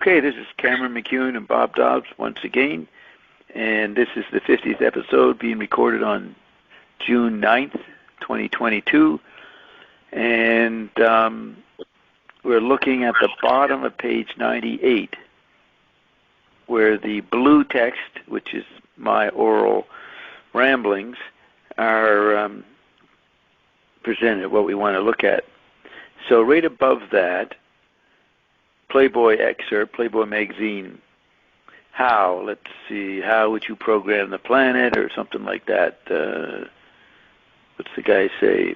Okay, this is Cameron McEwen and Bob Dobbs once again, and this is the 50th episode being recorded on June 9th, 2022, and we're looking at the bottom of page 98, where the blue text, which is my oral ramblings, are presented, what we want to look at. So right above that, Playboy excerpt, Playboy magazine. Let's see, how would you program the planet, or something like that. What's the guy say?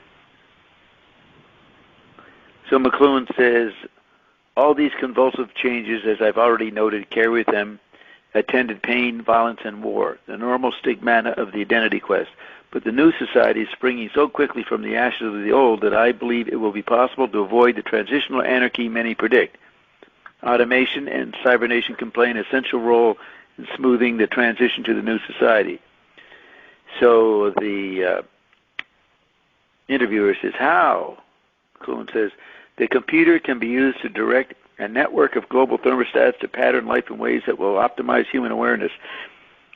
So McLuhan says, all these convulsive changes, as I've already noted, carry with them attended pain, violence, and war, the normal stigmata of the identity quest. But the new society is springing so quickly from the ashes of the old that I believe it will be possible to avoid the transitional anarchy many predict. Automation and cybernation can play an essential role in smoothing the transition to the new society. So the interviewer says, how? McLuhan says, the computer can be used to direct a network of global thermostats to pattern life in ways that will optimize human awareness.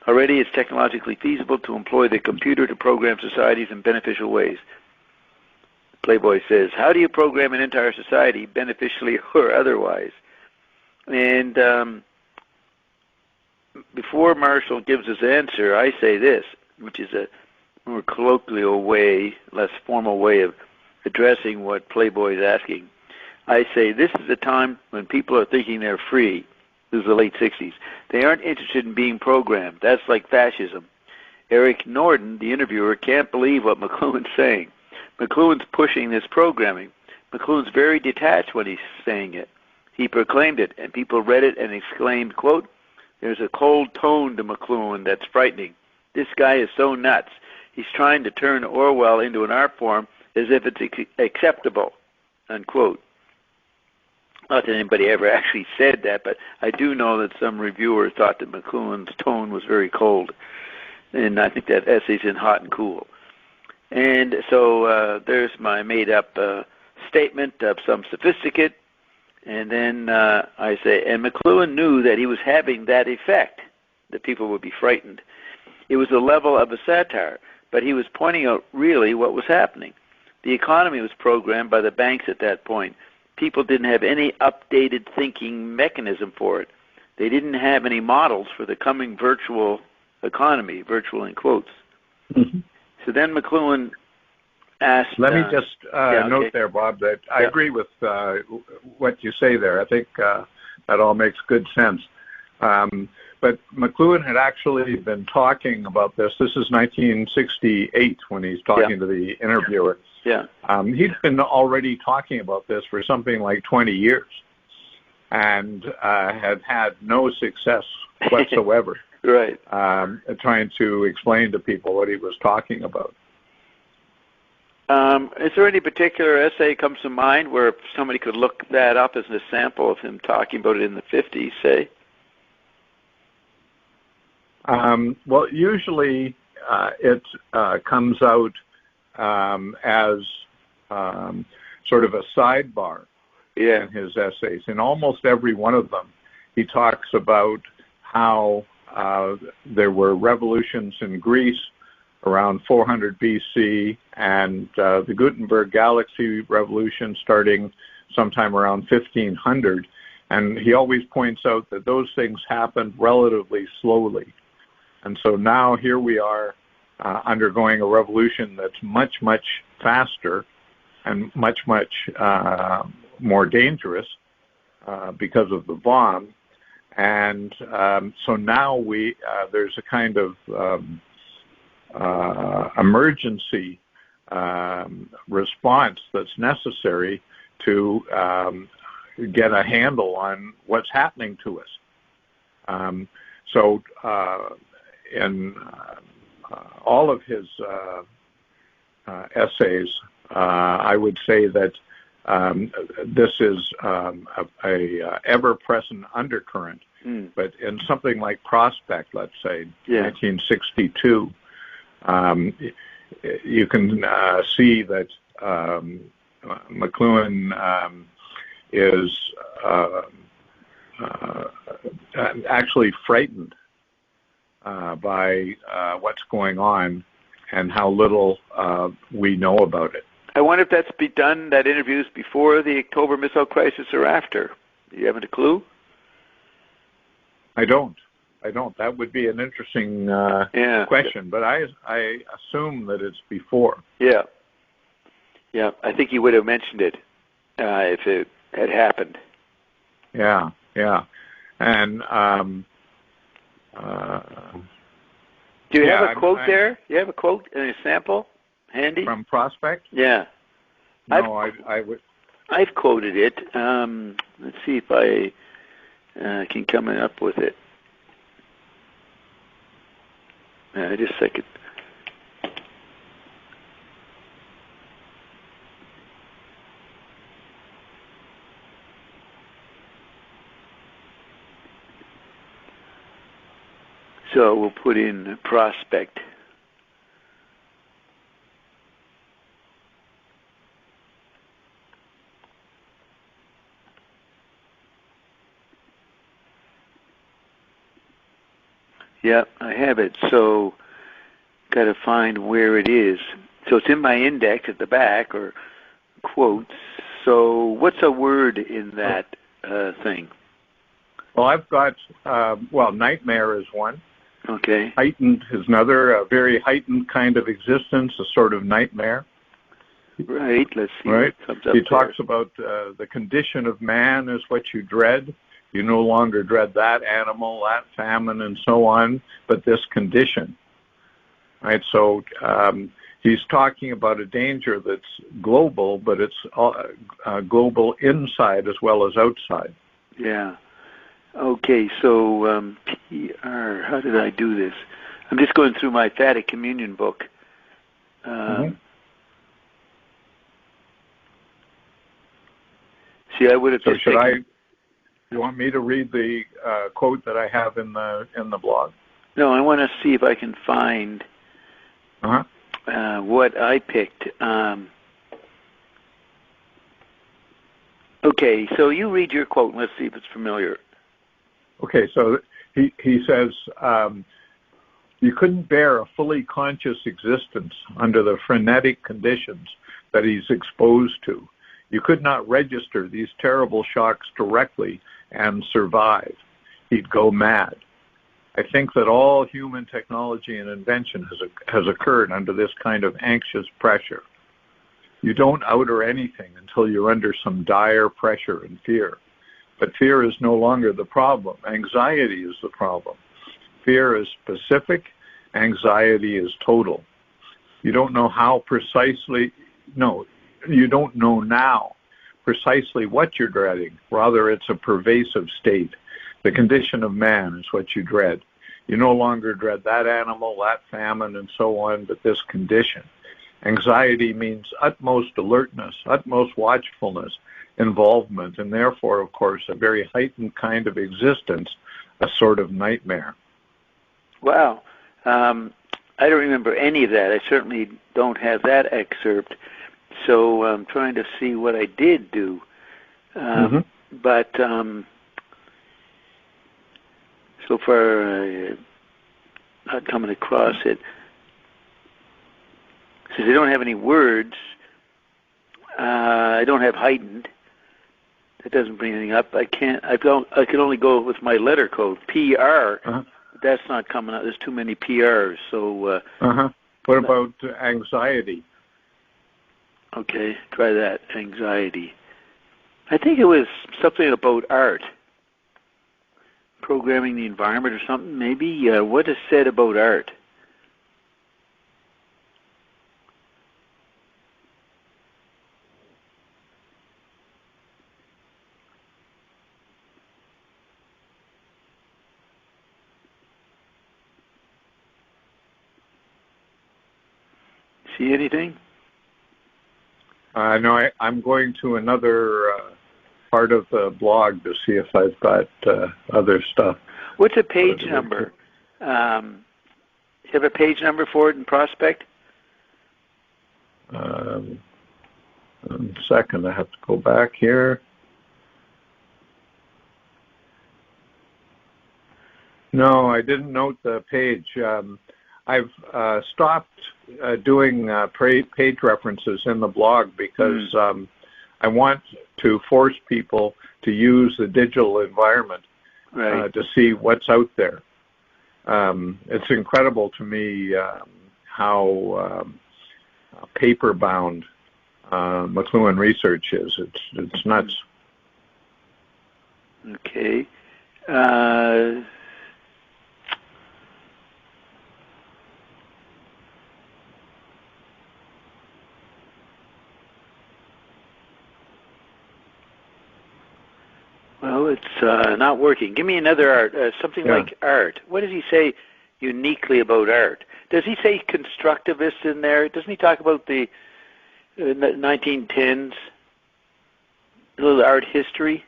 Already it's technologically feasible to employ the computer to program societies in beneficial ways. Playboy says, how do you program an entire society beneficially or otherwise? And before Marshall gives his answer, I say this, which is a more colloquial way, less formal way of addressing what Playboy is asking. I say this is a time when people are thinking they're free. This is the late 60s. They aren't interested in being programmed. That's like fascism. Eric Norden, the interviewer, can't believe what McLuhan's saying. McLuhan's pushing this programming. McLuhan's very detached when he's saying it. He proclaimed it, and people read it and exclaimed, quote, there's a cold tone to McLuhan that's frightening. This guy is so nuts. He's trying to turn Orwell into an art form as if it's acceptable, unquote. Not that anybody ever actually said that, but I do know that some reviewers thought that McLuhan's tone was very cold. And I think that essay's in Hot and Cool. And so there's my made-up statement of some sophisticate. And then I say, and McLuhan knew that he was having that effect, that people would be frightened. It was the level of a satire, but he was pointing out really what was happening. The economy was programmed by the banks at that point. People didn't have any updated thinking mechanism for it. They didn't have any models for the coming virtual economy, virtual in quotes. Mm-hmm. So then McLuhan asked... Let me just note there, Bob, that I agree with what you say there. I think that all makes good sense. But McLuhan had actually been talking about this. This is 1968 when he's talking to the interviewer. Yeah. He'd been already talking about this for something like 20 years and had had no success whatsoever. Right. Trying to explain to people what he was talking about. Is there any particular essay comes to mind where somebody could look that up as a sample of him talking about it in the 50s, say? Well, usually it comes out as sort of a sidebar in his essays. In almost every one of them, he talks about how there were revolutions in Greece around 400 BC and the Gutenberg Galaxy Revolution starting sometime around 1500. And he always points out that those things happened relatively slowly. And so now here we are undergoing a revolution that's much, much faster and much, much more dangerous because of the bomb. And so now there's a kind of emergency response that's necessary to get a handle on what's happening to us. So in all of his essays, I would say that this is a ever-present undercurrent. But in something like Prospect, let's say, 1962, you can see that McLuhan is actually frightened by what's going on and how little we know about it. I wonder if that's done, that interviews before the October missile crisis or after. Do you have a clue? I don't. That would be an interesting question, but I assume that it's before. Yeah. Yeah, I think he would have mentioned it if it had happened. Yeah. And do you have a quote there? Do you have a quote and a sample handy? From Prospect? Yeah. No, I would. I've quoted it. Let's see if I can come up with it. Just a second. So we'll put in Prospect. Yeah, I have it. So, got to find where it is. So it's in my index at the back, or quotes. So what's a word in that thing? Well, I've got, nightmare is one. Okay. Heightened is another, a very heightened kind of existence, a sort of nightmare. Right, let's see right? what comes up He there. talks about the condition of man is what you dread. You no longer dread that animal, that famine, and so on, but this condition. Right? So he's talking about a danger that's global, but it's global inside as well as outside. Yeah. Okay, so PR, how did I do this? I'm just going through my Phatic Communion book. See, I would have so just should taken... You want me to read the quote that I have in the blog? No, I want to see if I can find what I picked. Okay, so you read your quote and let's see if it's familiar. Okay, so he says, you couldn't bear a fully conscious existence under the frenetic conditions that he's exposed to. You could not register these terrible shocks directly and survive. He'd go mad. I think that all human technology and invention has occurred under this kind of anxious pressure. You don't outer anything until you're under some dire pressure and fear. But fear is no longer the problem. Anxiety is the problem. Fear is specific. Anxiety is total. You don't know you don't know now precisely what you're dreading. Rather, it's a pervasive state. The condition of man is what you dread. You no longer dread that animal, that famine, and so on, but this condition. Anxiety means utmost alertness, utmost watchfulness, involvement, and therefore, of course, a very heightened kind of existence, a sort of nightmare. Wow. I don't remember any of that. I certainly don't have that excerpt. So I'm trying to see what I did do. But so far, not coming across it. Since I don't have any words, I don't have heightened. That doesn't bring anything up. I can only go with my letter code, PR. That's not coming out. There's too many PRs. So. What about anxiety? Okay, try that. Anxiety. I think it was something about art. Programming the environment or something, maybe. What is said about art? See anything? No, I'm going to another part of the blog to see if I've got other stuff. What's a page number? You have a page number for it in Prospect? 1 second, I have to go back here. No, I didn't note the page. I've stopped doing page references in the blog because I want to force people to use the digital environment to see what's out there. It's incredible to me how paper-bound McLuhan research is. It's nuts. Okay. Well, it's not working. Give me another art, something like art. What does he say uniquely about art? Does he say constructivist in there? Doesn't he talk about the 1910s, a little art history?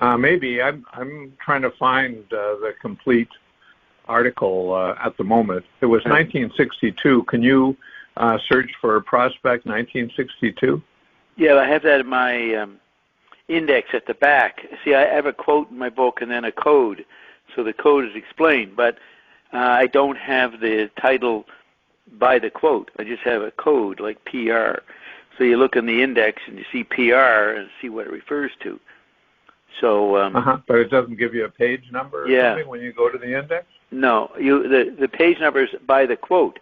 Maybe. I'm trying to find the complete article at the moment. It was 1962. Can you search for Prospect 1962? Yeah, I have that in my index at the back. See, I have a quote in my book and then a code, so the code is explained, but I don't have the title by the quote. I just have a code like PR. So you look in the index and you see PR and see what it refers to. So, but it doesn't give you a page number or something when you go to the index? No, the page number is by the quote.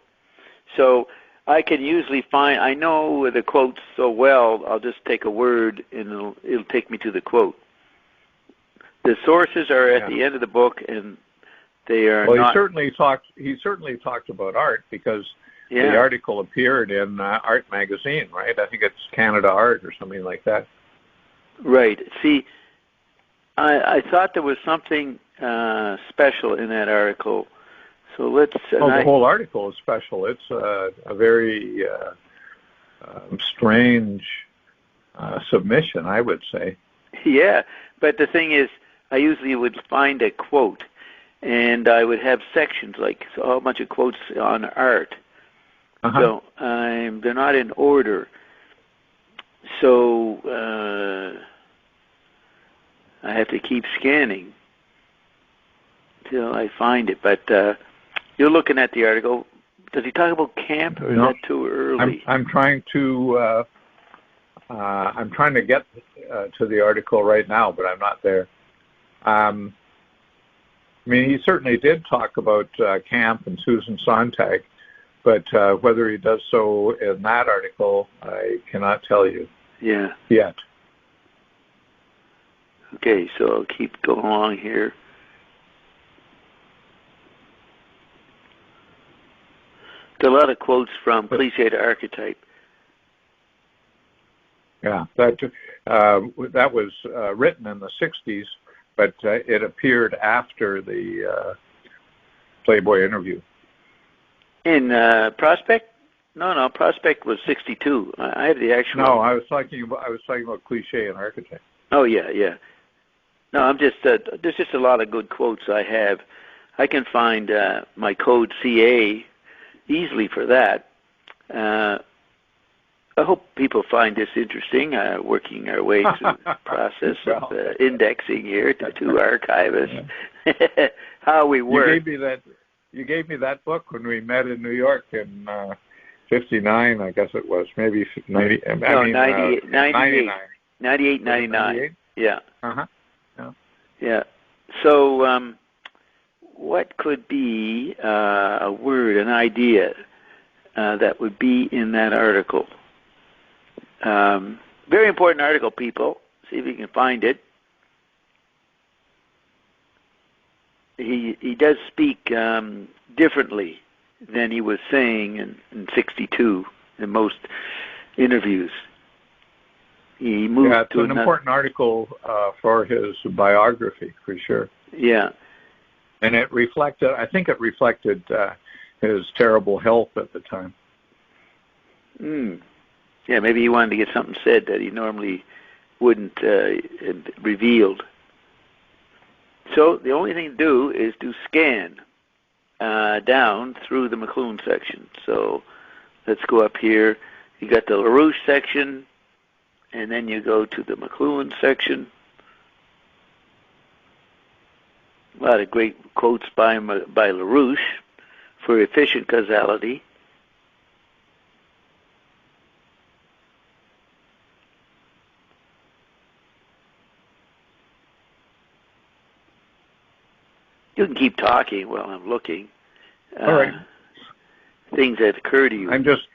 So I can usually find, I know the quotes so well, I'll just take a word and it'll take me to the quote. The sources are at the end of the book, and they are not... He certainly talked about art because the article appeared in Art Magazine, right? I think it's Canada Art or something like that. Right. See, I thought there was something special in that article. So let's... the whole article is special. It's a very strange submission, I would say. Yeah, but the thing is, I usually would find a quote, and I would have sections, like a whole bunch of quotes on art. So they're not in order. So I have to keep scanning till I find it. But you're looking at the article. Does he talk about camp, or is that too early? I'm trying to get to the article right now, but I'm not there. I mean, he certainly did talk about camp and Susan Sontag, but whether he does so in that article, I cannot tell you. Yet. Okay, so I'll keep going along here. There are a lot of quotes from Cliched Archetype. Yeah, that was written in the 60s, but it appeared after the Playboy interview. In Prospect? No, Prospect was 62. I have the actual... No, I was talking about Cliché and Archetype. Oh, yeah. No, I'm just... there's just a lot of good quotes I have. I can find my code CA easily for that. I hope people find this interesting, working our way through the process of indexing here to archivists. How we work. You gave me that book when we met in New York in 59, I guess it was, maybe 90. No, 98, 99. Yeah. Yeah. So, what could be a word, an idea that would be in that article? Very important article, people. See if you can find it. He does speak differently than he was saying in 62 in most interviews. He moved it's an important article for his biography, for sure. Yeah. And I think it reflected his terrible health at the time. Yeah, maybe he wanted to get something said that he normally wouldn't revealed. So the only thing to do is to scan down through the McLuhan section. So let's go up here. You got the LaRouche section, and then you go to the McLuhan section. A lot of great quotes by LaRouche for efficient causality. You can keep talking while I'm looking. All right. Things that occur to you. I'm just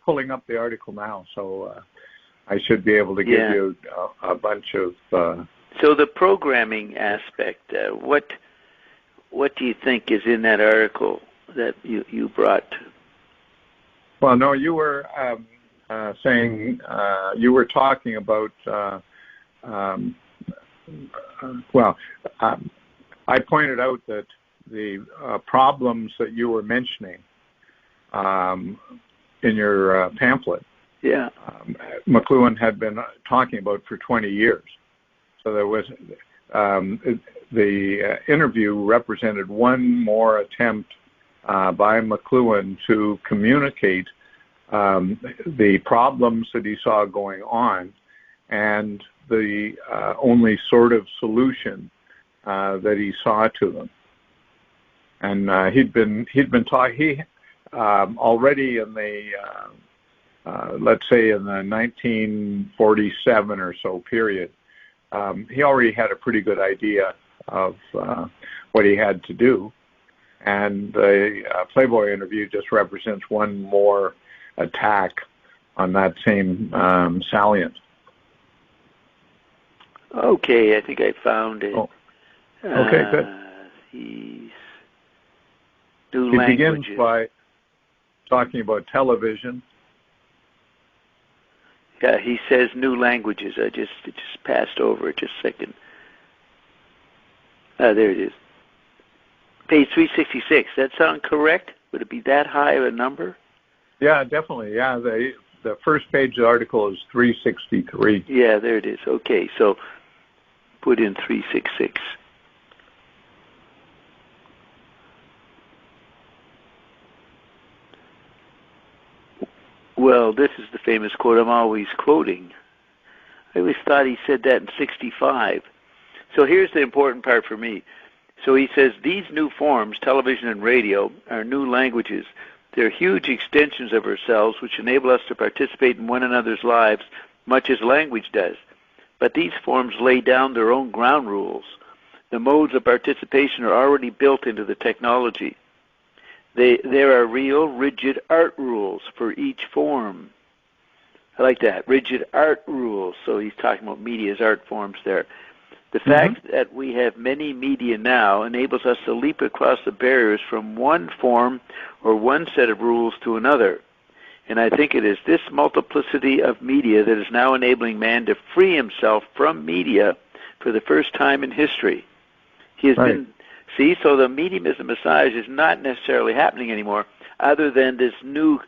pulling up the article now, so I should be able to give you a bunch of... So the programming aspect, what do you think is in that article that you brought? Well, no, you were saying, you were talking about... I pointed out that the problems that you were mentioning in your pamphlet, McLuhan had been talking about for 20 years. So there was the interview represented one more attempt by McLuhan to communicate the problems that he saw going on and the only sort of solution that he saw to them. And he'd been talking already in the let's say in the 1947 or so period. He already had a pretty good idea of what he had to do, and the Playboy interview just represents one more attack on that same salient. Okay, I think I found it. Oh. Okay, good. He begins by talking about television. Yeah, he says new languages. It just passed over it just a second. There it is. Page 366. That sound correct? Would it be that high of a number? Yeah, definitely. Yeah, the first page of the article is 363. Yeah, there it is. Okay, so put in 366. Well, this is the famous quote I'm always quoting. I always thought he said that in 65. So here's the important part for me. So he says, these new forms, television and radio, are new languages. They're huge extensions of ourselves which enable us to participate in one another's lives much as language does. But these forms lay down their own ground rules. The modes of participation are already built into the technology. There are real, rigid art rules for each form. I like that, rigid art rules. So he's talking about media as art forms there. The fact that we have many media now enables us to leap across the barriers from one form or one set of rules to another. And I think it is this multiplicity of media that is now enabling man to free himself from media for the first time in history. He has been... See, so the mediumism massage is not necessarily happening anymore, other than this new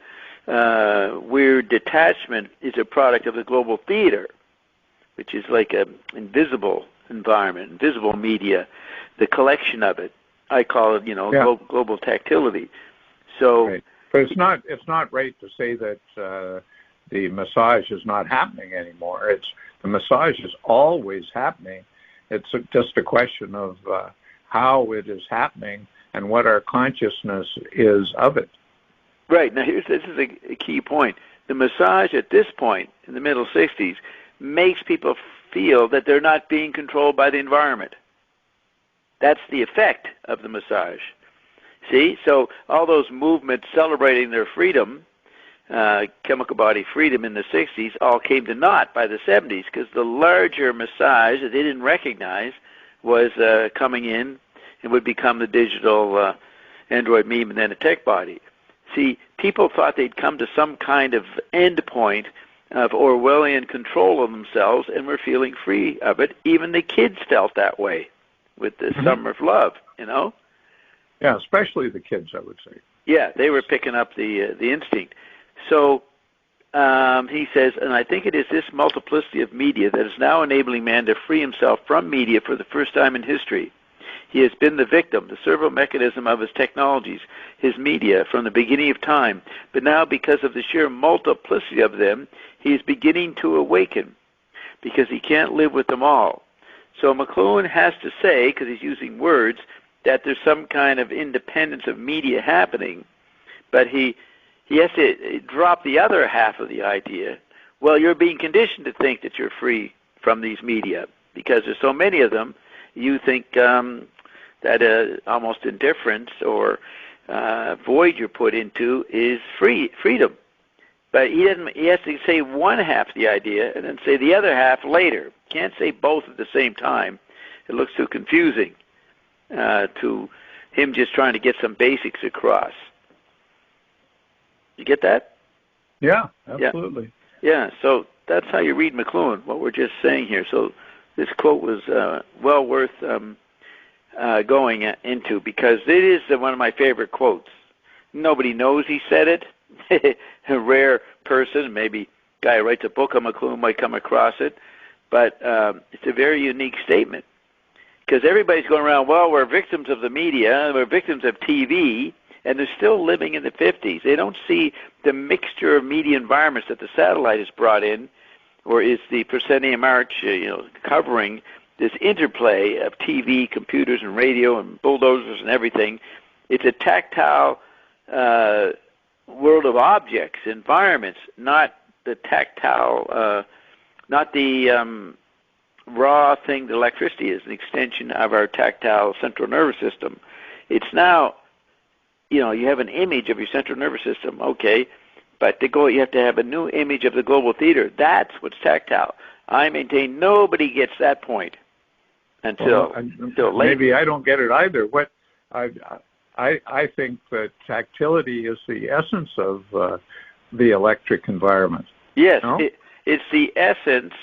weird detachment is a product of the global theater, which is like an invisible environment, invisible media, the collection of it. I call it, global tactility. So, but it's not right to say that the massage is not happening anymore. The massage is always happening. It's just a question of how it is happening and what our consciousness is of it. Right. Now, this is a key point. The massage at this point, in the middle 60s, makes people feel that they're not being controlled by the environment. That's the effect of the massage. See? So all those movements celebrating their freedom, chemical body freedom in the 60s, all came to naught by the 70s because the larger massage that they didn't recognize was coming in and would become the digital android meme and then a tech body. See, people thought they'd come to some kind of end point of Orwellian control of themselves and were feeling free of it. Even the kids felt that way with the Summer of Love, Yeah, especially the kids, I would say. Yeah, they were picking up the instinct. So he says, and I think it is this multiplicity of media that is now enabling man to free himself from media for the first time in history. He has been the victim, the servo mechanism of his technologies, his media, from the beginning of time. But now, because of the sheer multiplicity of them, he is beginning to awaken, because he can't live with them all. So McLuhan has to say, because he's using words, that there's some kind of independence of media happening, but he has to drop the other half of the idea. Well, you're being conditioned to think that you're free from these media because there's so many of them. You think that almost indifference or void you're put into is freedom. But he has to say one half of the idea and then say the other half later. Can't say both at the same time. It looks too confusing to him just trying to get some basics across. You get that? Yeah, absolutely. Yeah, so that's how you read McLuhan, what we're just saying here. So this quote was well worth going into because it is one of my favorite quotes. Nobody knows he said it. A rare person, maybe a guy who writes a book on McLuhan might come across it, but it's a very unique statement because everybody's going around, well, we're victims of the media, we're victims of TV, and they're still living in the 50s. They don't see the mixture of media environments that the satellite has brought in, or is the proscenium arch covering this interplay of TV, computers, and radio, and bulldozers and everything. It's a tactile world of objects, environments, not the tactile, not the raw thing that electricity is, an extension of our tactile central nervous system. It's now, you have an image of your central nervous system, okay, but you have to have a new image of the global theater. That's what's tactile. I maintain nobody gets that point until later. Maybe I don't get it either. I think that tactility is the essence of the electric environment. Yes, no? It's the essence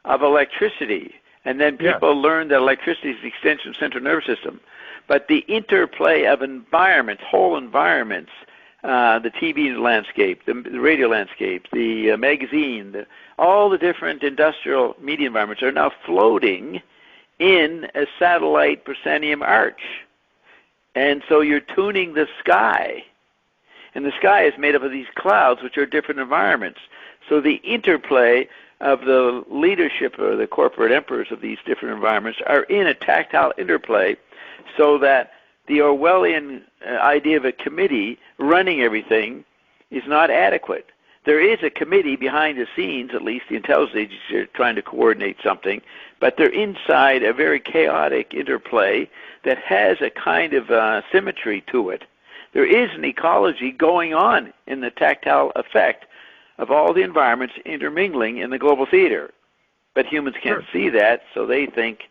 of electricity. And then people learn that electricity is the extension of the central nervous system. But the interplay of environments, whole environments, the TV landscape, the radio landscape, the magazine, all the different industrial media environments are now floating in a satellite proscenium arch. And so you're tuning the sky. And the sky is made up of these clouds, which are different environments. So the interplay of the leadership or the corporate emperors of these different environments are in a tactile interplay so that the Orwellian idea of a committee running everything is not adequate. There is a committee behind the scenes, at least the intelligence agencies are trying to coordinate something, but they're inside a very chaotic interplay that has a kind of symmetry to it. There is an ecology going on in the tactile effect of all the environments intermingling in the global theater. But humans can't see that, so they think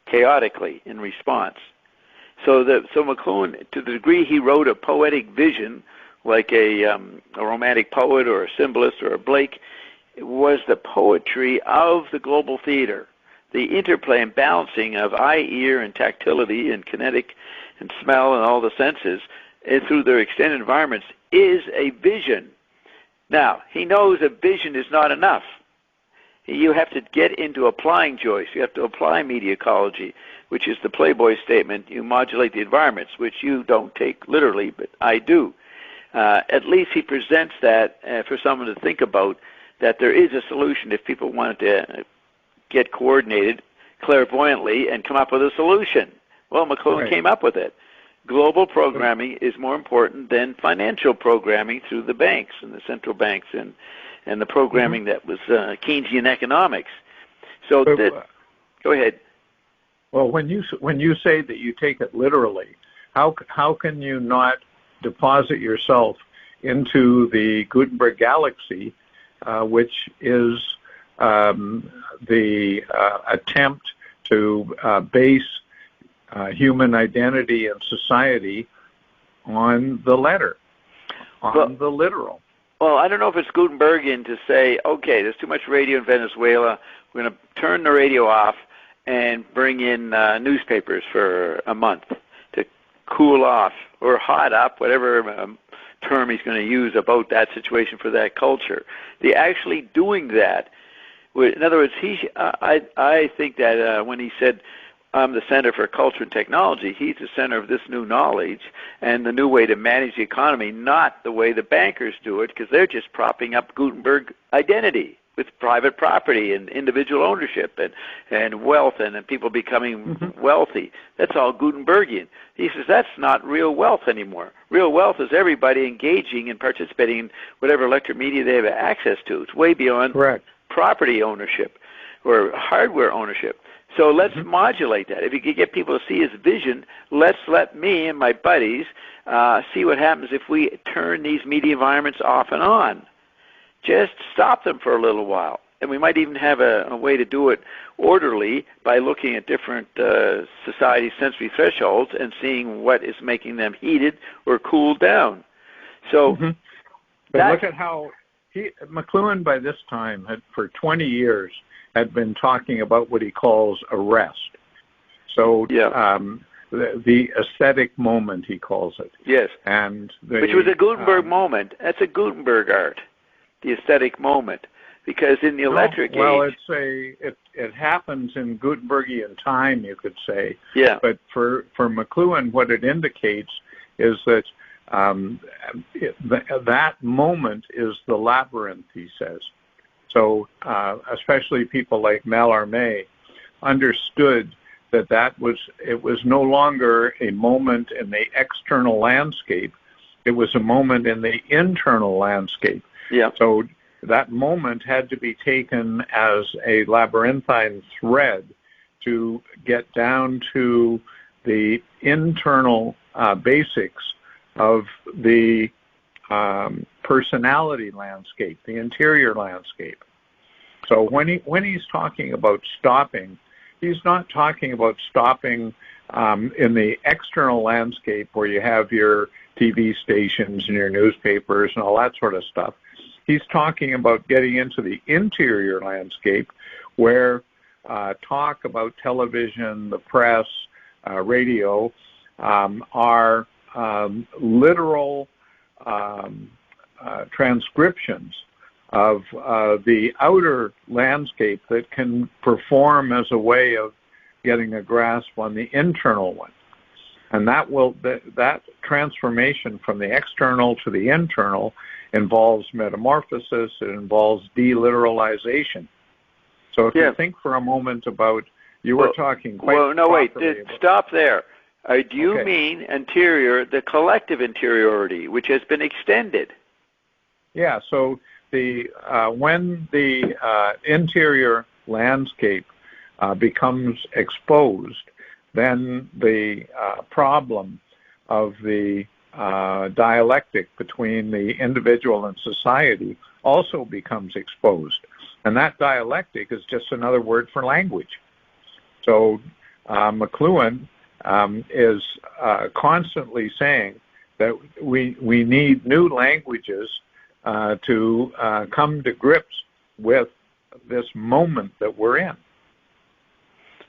chaotically in response. So McLuhan, to the degree he wrote a poetic vision, like a romantic poet or a symbolist or a Blake, was the poetry of the global theater. The interplay and balancing of eye, ear, and tactility and kinetic and smell and all the senses and through their extended environments is a vision. Now, he knows a vision is not enough. You have to get into applying Joyce. You have to apply media ecology, which is the Playboy statement. You modulate the environments, which you don't take literally, but I do. At least he presents that for someone to think about, that there is a solution if people wanted to get coordinated clairvoyantly and come up with a solution. Well, McLuhan came up with it. Global programming is more important than financial programming through the banks and the central banks and the programming that was Keynesian economics. So go ahead. Well, when you say that you take it literally, how can you not deposit yourself into the Gutenberg galaxy, which is the attempt to base human identity and society on the letter, the literal. Well, I don't know if it's Gutenbergian to say, okay, there's too much radio in Venezuela, we're going to turn the radio off and bring in newspapers for a month to cool off or hot up, whatever term he's going to use about that situation for that culture. They're actually doing that. In other words, I think that when he said, I'm the Center for Culture and Technology, he's the center of this new knowledge and the new way to manage the economy, not the way the bankers do it, because they're just propping up Gutenberg identity. with private property and individual ownership and wealth and people becoming wealthy. That's all Gutenbergian. He says that's not real wealth anymore. Real wealth is everybody engaging and participating in whatever electric media they have access to. It's way beyond property ownership or hardware ownership. So let's modulate that. If you could get people to see his vision, let me and my buddies see what happens if we turn these media environments off and on. Just stop them for a little while. And we might even have a way to do it orderly by looking at different society sensory thresholds and seeing what is making them heated or cooled down. So but look at how McLuhan by this time had, for 20 years, had been talking about what he calls arrest. So the aesthetic moment, he calls it. Yes. And which was a Gutenberg moment. That's a Gutenberg art, the aesthetic moment. Because in the electric age... it happens in Gutenbergian time, you could say. Yeah. But for McLuhan, what it indicates is that that moment is the labyrinth, he says. So especially people like Mallarmé understood that it was no longer a moment in the external landscape. It was a moment in the internal landscape. Yeah. So that moment had to be taken as a labyrinthine thread to get down to the internal basics of the personality landscape, the interior landscape. So when he's talking about stopping, he's not talking about stopping in the external landscape where you have your TV stations and your newspapers and all that sort of stuff. He's talking about getting into the interior landscape where talk about television, the press, radio are literal transcriptions of the outer landscape that can perform as a way of getting a grasp on the internal one. And that transformation from the external to the internal involves metamorphosis. It involves deliteralization. So if you think for a moment about, you were talking quite stop there. Do you mean interior, the collective interiority, which has been extended? Yeah, so when the interior landscape becomes exposed, then the problem of the dialectic between the individual and society also becomes exposed. And that dialectic is just another word for language. So McLuhan is constantly saying that we need new languages to come to grips with this moment that we're in.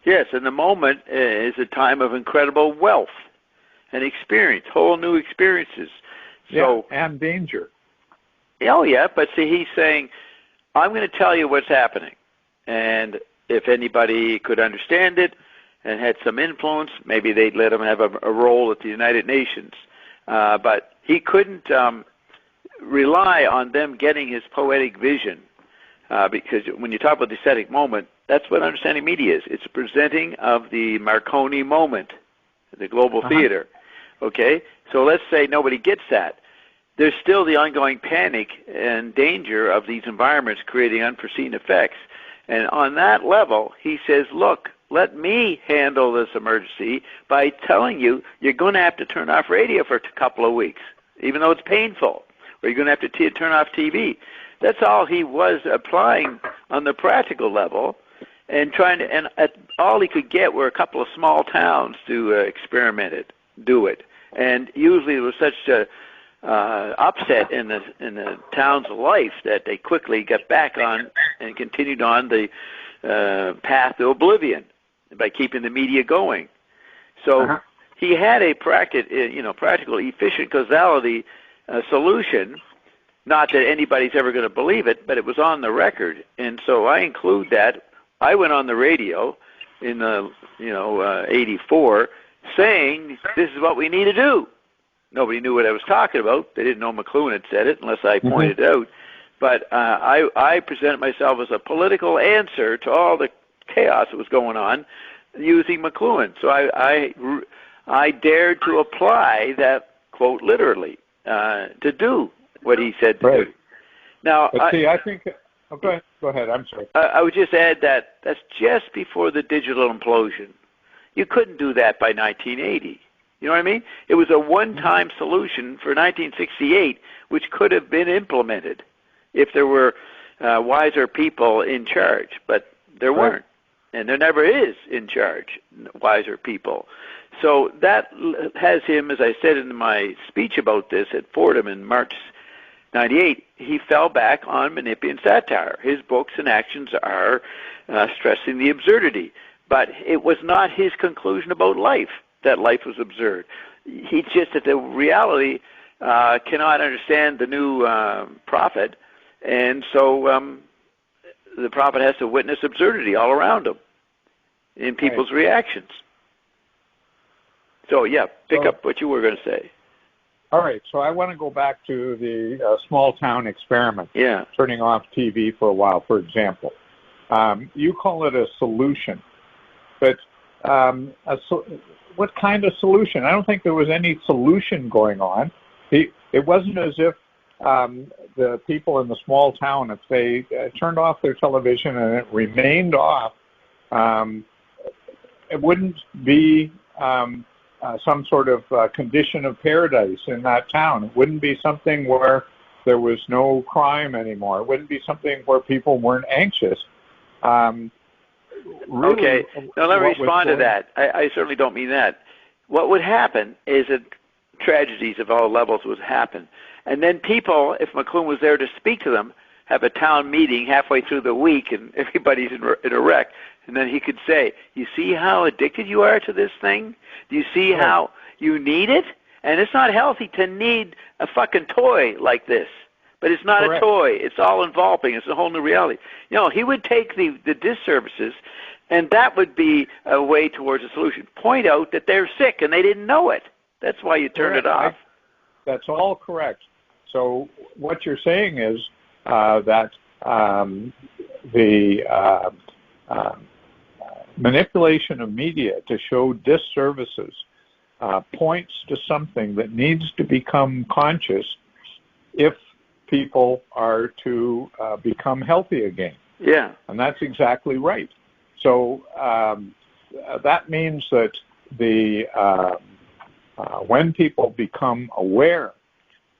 Yes, and the moment is a time of incredible wealth and experience, whole new experiences. So, and danger. Oh, yeah, but see, he's saying, I'm going to tell you what's happening. And if anybody could understand it and had some influence, maybe they'd let him have a role at the United Nations. But he couldn't rely on them getting his poetic vision, because when you talk about the aesthetic moment, that's what understanding media is. It's a presenting of the Marconi moment, the global theater. Okay? So let's say nobody gets that. There's still the ongoing panic and danger of these environments creating unforeseen effects. And on that level, he says, look, let me handle this emergency by telling you you're going to have to turn off radio for a couple of weeks, even though it's painful, or you're going to have to turn off TV. That's all he was applying on the practical level, and all he could get were a couple of small towns to experiment it, do it. And usually it was such a upset in the town's life that they quickly got back on and continued on the path to oblivion by keeping the media going. So he had a practical, efficient causality solution. Not that anybody's ever going to believe it, but it was on the record, and so I include that. I went on the radio in '84 saying this is what we need to do. Nobody knew what I was talking about. They didn't know McLuhan had said it unless I pointed it out. But I presented myself as a political answer to all the chaos that was going on using McLuhan. So I dared to apply that quote literally to do what he said to do. Now, I think. Oh, go ahead. I'm sorry. I would just add that that's just before the digital implosion. You couldn't do that by 1980. You know what I mean? It was a one-time solution for 1968, which could have been implemented if there were wiser people in charge, but there weren't. And there never is in charge wiser people. So that has him, as I said in my speech about this at Fordham in March 98, he fell back on Menippean satire. His books and actions are stressing the absurdity. But it was not his conclusion about life, that life was absurd. He's just that the reality cannot understand the new prophet, and so the prophet has to witness absurdity all around him in people's reactions. So, pick up what you were going to say. All right, so I want to go back to the small-town experiment, turning off TV for a while, for example. You call it a solution, but what kind of solution? I don't think there was any solution going on. It wasn't as if the people in the small town, if they turned off their television and it remained off, it wouldn't be some sort of condition of paradise in that town. It wouldn't be something where there was no crime anymore. It wouldn't be something where people weren't anxious. Really, okay, now let me respond to that. I certainly don't mean that. What would happen is that tragedies of all levels would happen. And then people, if McLuhan was there to speak to them, have a town meeting halfway through the week and everybody's in a wreck. And then he could say, you see how addicted you are to this thing? Do you see how you need it? And it's not healthy to need a fucking toy like this. But it's not a toy. It's all involving. It's a whole new reality. You know, he would take the disservices, and that would be a way towards a solution. Point out that they're sick and they didn't know it. That's why you turn it off. That's all correct. So what you're saying is that the manipulation of media to show disservices points to something that needs to become conscious if people are to become healthy again. Yeah. And that's exactly right. So that means that when people become aware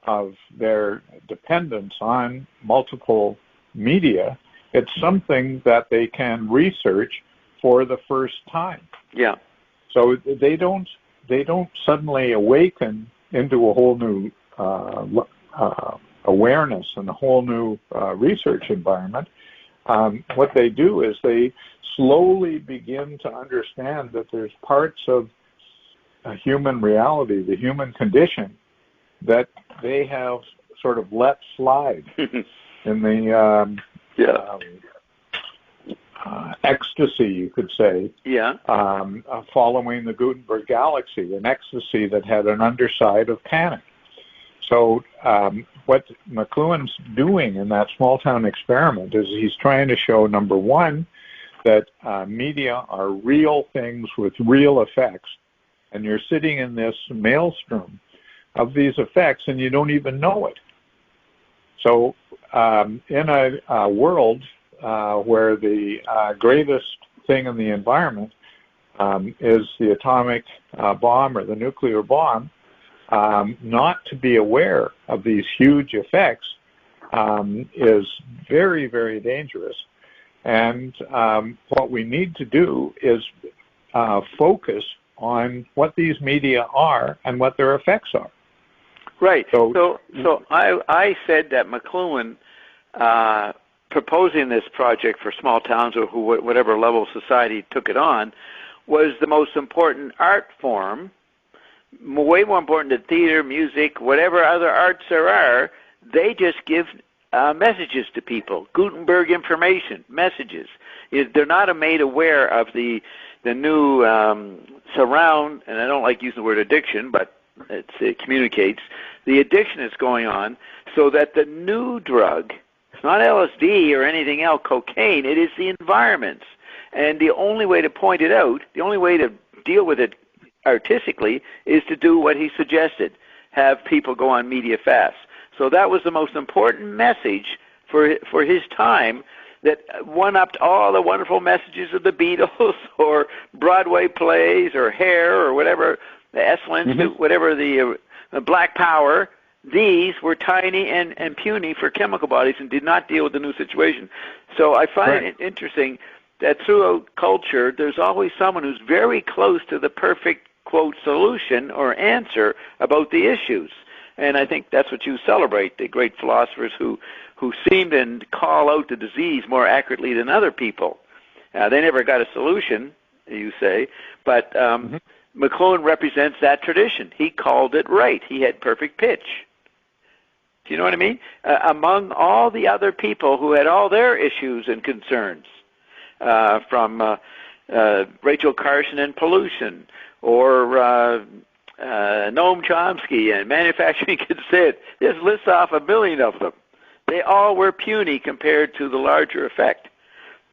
of their dependence on multiple media, it's something that they can research for the first time. Yeah. So they don't suddenly awaken into a whole new awareness and a whole new research environment. What they do is they slowly begin to understand that there's parts of a human reality, the human condition, that they have sort of let slide in the ecstasy, you could say, following the Gutenberg galaxy, an ecstasy that had an underside of panic. So what McLuhan's doing in that small-town experiment is he's trying to show, number one, that media are real things with real effects, and you're sitting in this maelstrom of these effects and you don't even know it. So in a world where the greatest thing in the environment is the atomic bomb or the nuclear bomb, not to be aware of these huge effects is very, very dangerous. And what we need to do is focus on what these media are and what their effects are. Right. So I said that McLuhan proposing this project for small towns or whatever level society took it on was the most important art form, way more important than theater, music, whatever other arts there are. They just give messages to people, Gutenberg information, messages. They're not made aware of the new surround, and I don't like using the word addiction, but it communicates, the addiction that's going on, so that the new drug It's not LSD or anything else, cocaine. It is the environments. And the only way to point it out, the only way to deal with it artistically, is to do what he suggested, have people go on media fasts. So that was the most important message for his time, that one-upped all the wonderful messages of the Beatles or Broadway plays or Hair or whatever, the Esalen, whatever the Black Power. These were tiny and puny for chemical bodies and did not deal with the new situation. So I find it interesting that throughout culture, there's always someone who's very close to the perfect, quote, solution or answer about the issues. And I think that's what you celebrate, the great philosophers who seem to call out the disease more accurately than other people. They never got a solution, you say, but McLuhan represents that tradition. He called it right. He had perfect pitch. Do you know what I mean? Among all the other people who had all their issues and concerns, from Rachel Carson and pollution, or Noam Chomsky and manufacturing consent, this lists off a million of them. They all were puny compared to the larger effect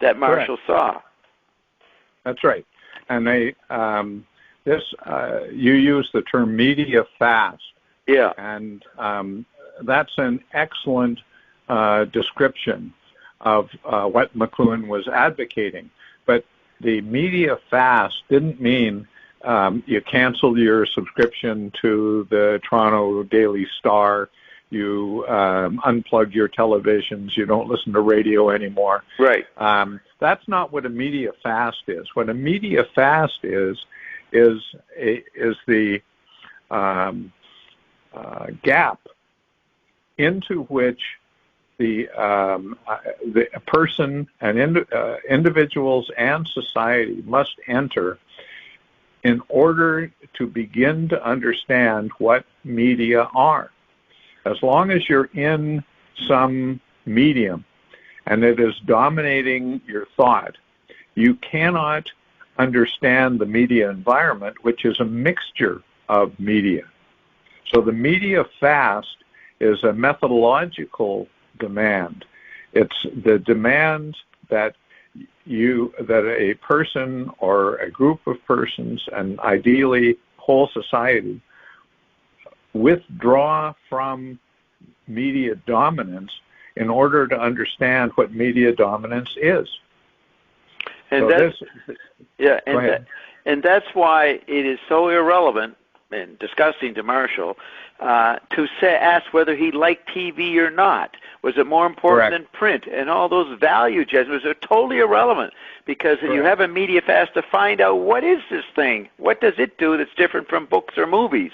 that Marshall saw. That's right. And they, you use the term media fast. Yeah. And that's an excellent description of what McLuhan was advocating. But the media fast didn't mean you canceled your subscription to the Toronto Daily Star, you unplug your televisions, you don't listen to radio anymore. Right. That's not what a media fast is. What a media fast is the gap into which the person and individuals and society must enter in order to begin to understand what media are. As long as you're in some medium and it is dominating your thought, you cannot understand the media environment, which is a mixture of media. So the media fast is a methodological demand. It's the demand that a person or a group of persons, and ideally whole society, withdraw from media dominance in order to understand what media dominance is. And and that's why it is so irrelevant and disgusting to Marshall to ask whether he liked TV or not. Was it more important than print? And all those value judgments are totally irrelevant, because if you have a media fast to find out what is this thing, what does it do that's different from books or movies?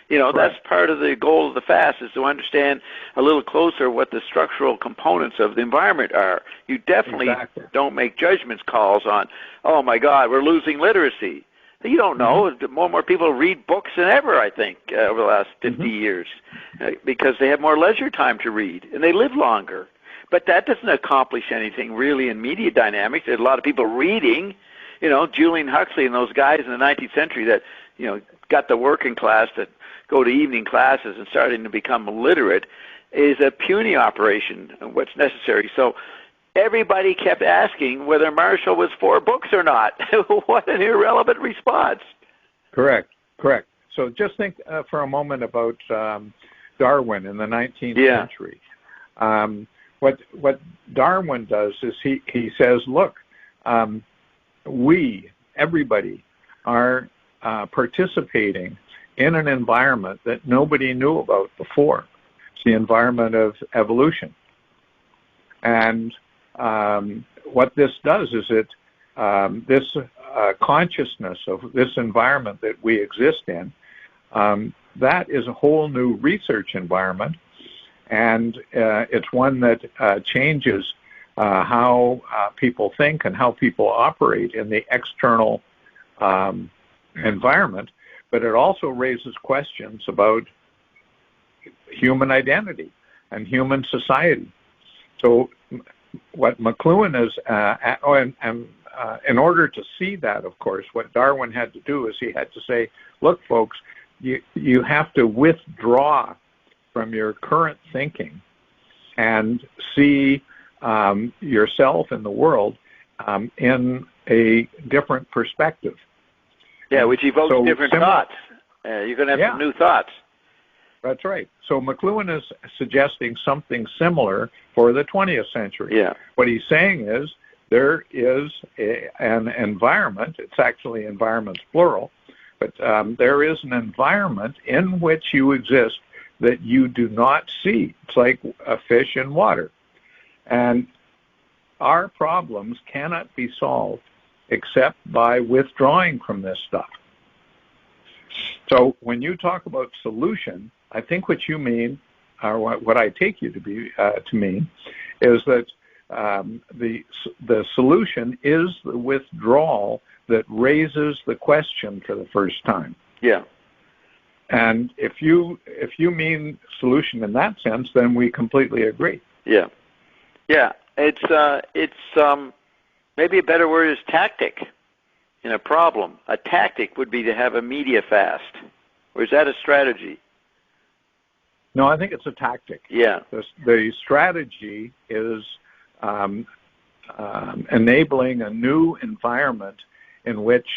You know, that's part of the goal of the fast, is to understand a little closer what the structural components of the environment are. You definitely don't make judgments calls on, oh my God, we're losing literacy. You don't know. More and more people read books than ever, I think, over the last 50 years, because they have more leisure time to read, and they live longer. But that doesn't accomplish anything really in media dynamics. There's a lot of people reading, you know, Julian Huxley and those guys in the 19th century that, you know, got the working class to go to evening classes and starting to become literate, is a puny operation of what's necessary. So everybody kept asking whether Marshall was for books or not. What an irrelevant response. Correct. So just think for a moment about Darwin in the 19th century. What Darwin does is he says, look, everybody are participating in an environment that nobody knew about before. It's the environment of evolution. And what this does is this consciousness of this environment that we exist in, that is a whole new research environment, and it's one that changes how people think and how people operate in the external environment, but it also raises questions about human identity and human society. So what McLuhan is, in order to see that, of course, what Darwin had to do is he had to say, look, folks, you have to withdraw from your current thinking and see yourself and the world in a different perspective. Yeah, which evokes different thoughts. You're going to have some new thoughts. That's right. So McLuhan is suggesting something similar for the 20th century. Yeah. What he's saying is there is an environment, it's actually environments plural, but there is an environment in which you exist that you do not see. It's like a fish in water. And our problems cannot be solved except by withdrawing from this stuff. So when you talk about solution, I think what you mean, or what I take you to mean, is that the solution is the withdrawal that raises the question for the first time. Yeah. And if you mean solution in that sense, then we completely agree. Yeah. Yeah. It's maybe a better word is tactic in a problem. A tactic would be to have a media fast. Or is that a strategy? No, I think it's a tactic. Yeah. The strategy is enabling a new environment in which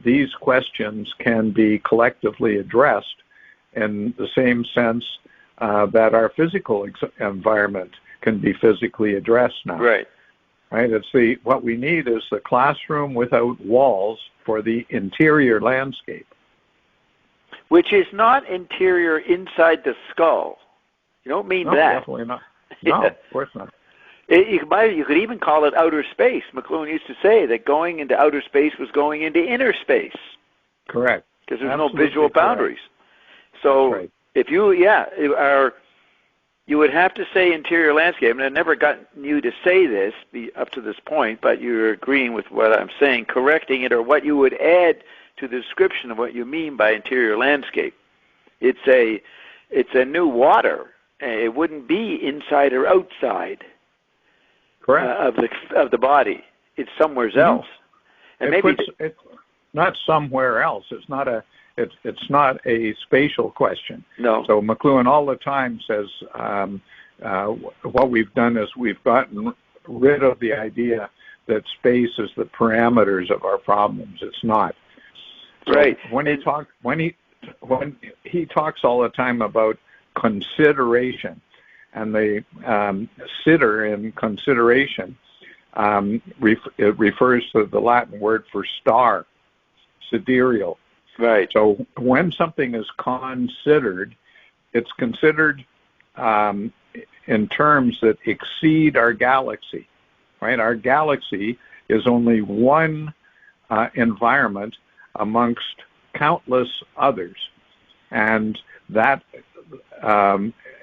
these questions can be collectively addressed in the same sense that our physical environment can be physically addressed now. Right. Right. What we need is the classroom without walls for the interior landscape. Which is not interior inside the skull. You don't mean no, that. Definitely not. No, of course not. You could even call it outer space. McLuhan used to say that going into outer space was going into inner space. Correct. Because there's no visual boundaries. So right. If you would have to say interior landscape, and I've never gotten you to say this up to this point, but you're agreeing with what I'm saying, correcting it, or what you would add to the description of what you mean by interior landscape. It's a new water. It wouldn't be inside or outside. Correct. Of the body. It's somewhere else. And it's not somewhere else. It's not a spatial question. No. So McLuhan all the time says what we've done is we've gotten rid of the idea that space is the parameters of our problems. It's not. So right. When he talks all the time about consideration, and the sitter in consideration, it refers to the Latin word for star, sidereal. Right. So when something is considered, it's considered in terms that exceed our galaxy, right? Our galaxy is only one environment amongst countless others, and that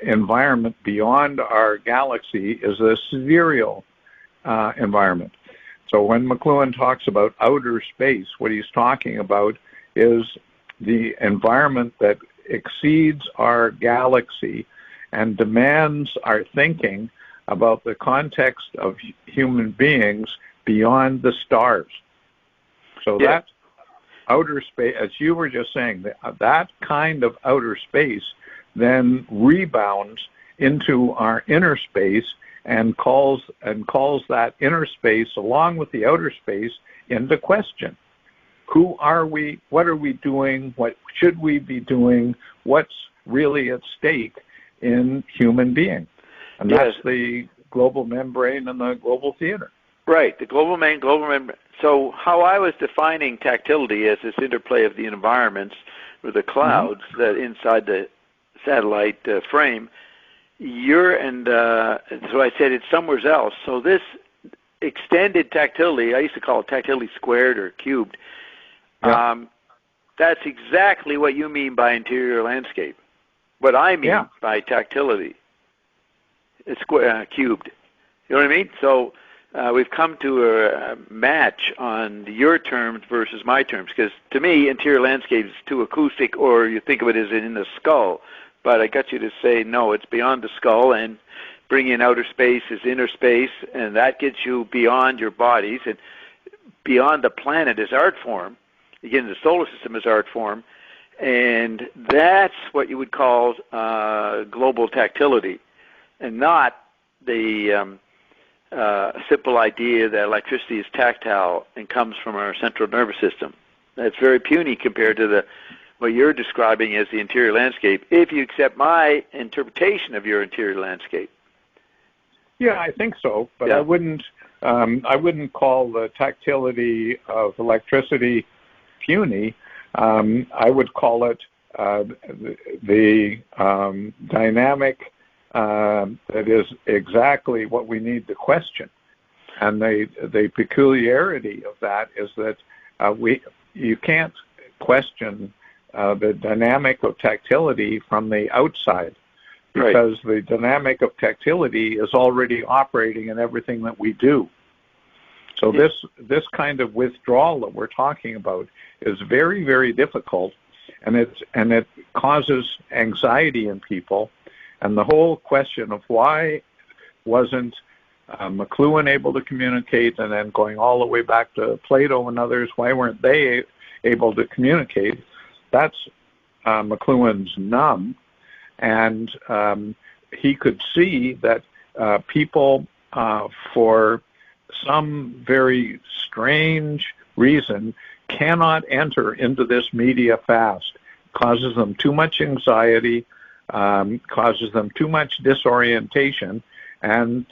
environment beyond our galaxy is a sidereal environment. So when McLuhan talks about outer space, what he's talking about is the environment that exceeds our galaxy and demands our thinking about the context of human beings beyond the stars. So that outer space, as you were just saying, that kind of outer space then rebounds into our inner space and calls that inner space along with the outer space into question. Who are we? What are we doing? What should we be doing? What's really at stake in human being? And that's the global membrane and the global theater. Right, the global membrane. So how I was defining tactility as this interplay of the environments with the clouds that inside the satellite frame, so I said it's somewhere else. So this extended tactility, I used to call it tactility squared or cubed. Yep. That's exactly what you mean by interior landscape. What I mean by tactility, it's cubed. You know what I mean? So we've come to a match on your terms versus my terms, because to me, interior landscape is too acoustic, or you think of it as in the skull. But I got you to say, no, it's beyond the skull, and bring in outer space is inner space, and that gets you beyond your bodies, and beyond the planet as art form. Again, the solar system is art form, and that's what you would call global tactility. and not the simple idea that electricity is tactile and comes from our central nervous system. That's very puny compared to what you're describing as the interior landscape, if you accept my interpretation of your interior landscape. Yeah, I think so, but I wouldn't call the tactility of electricity puny. I would call it the dynamic that is exactly what we need to question. And the peculiarity of that is that you can't question the dynamic of tactility from the outside, because the dynamic of tactility is already operating in everything that we do. So this kind of withdrawal that we're talking about is very, very difficult, and it causes anxiety in people. And the whole question of why wasn't McLuhan able to communicate, and then going all the way back to Plato and others, why weren't they able to communicate? That's McLuhan's numb, and he could see that people, for some very strange reason, cannot enter into this media fast. It causes them too much anxiety, causes them too much disorientation, and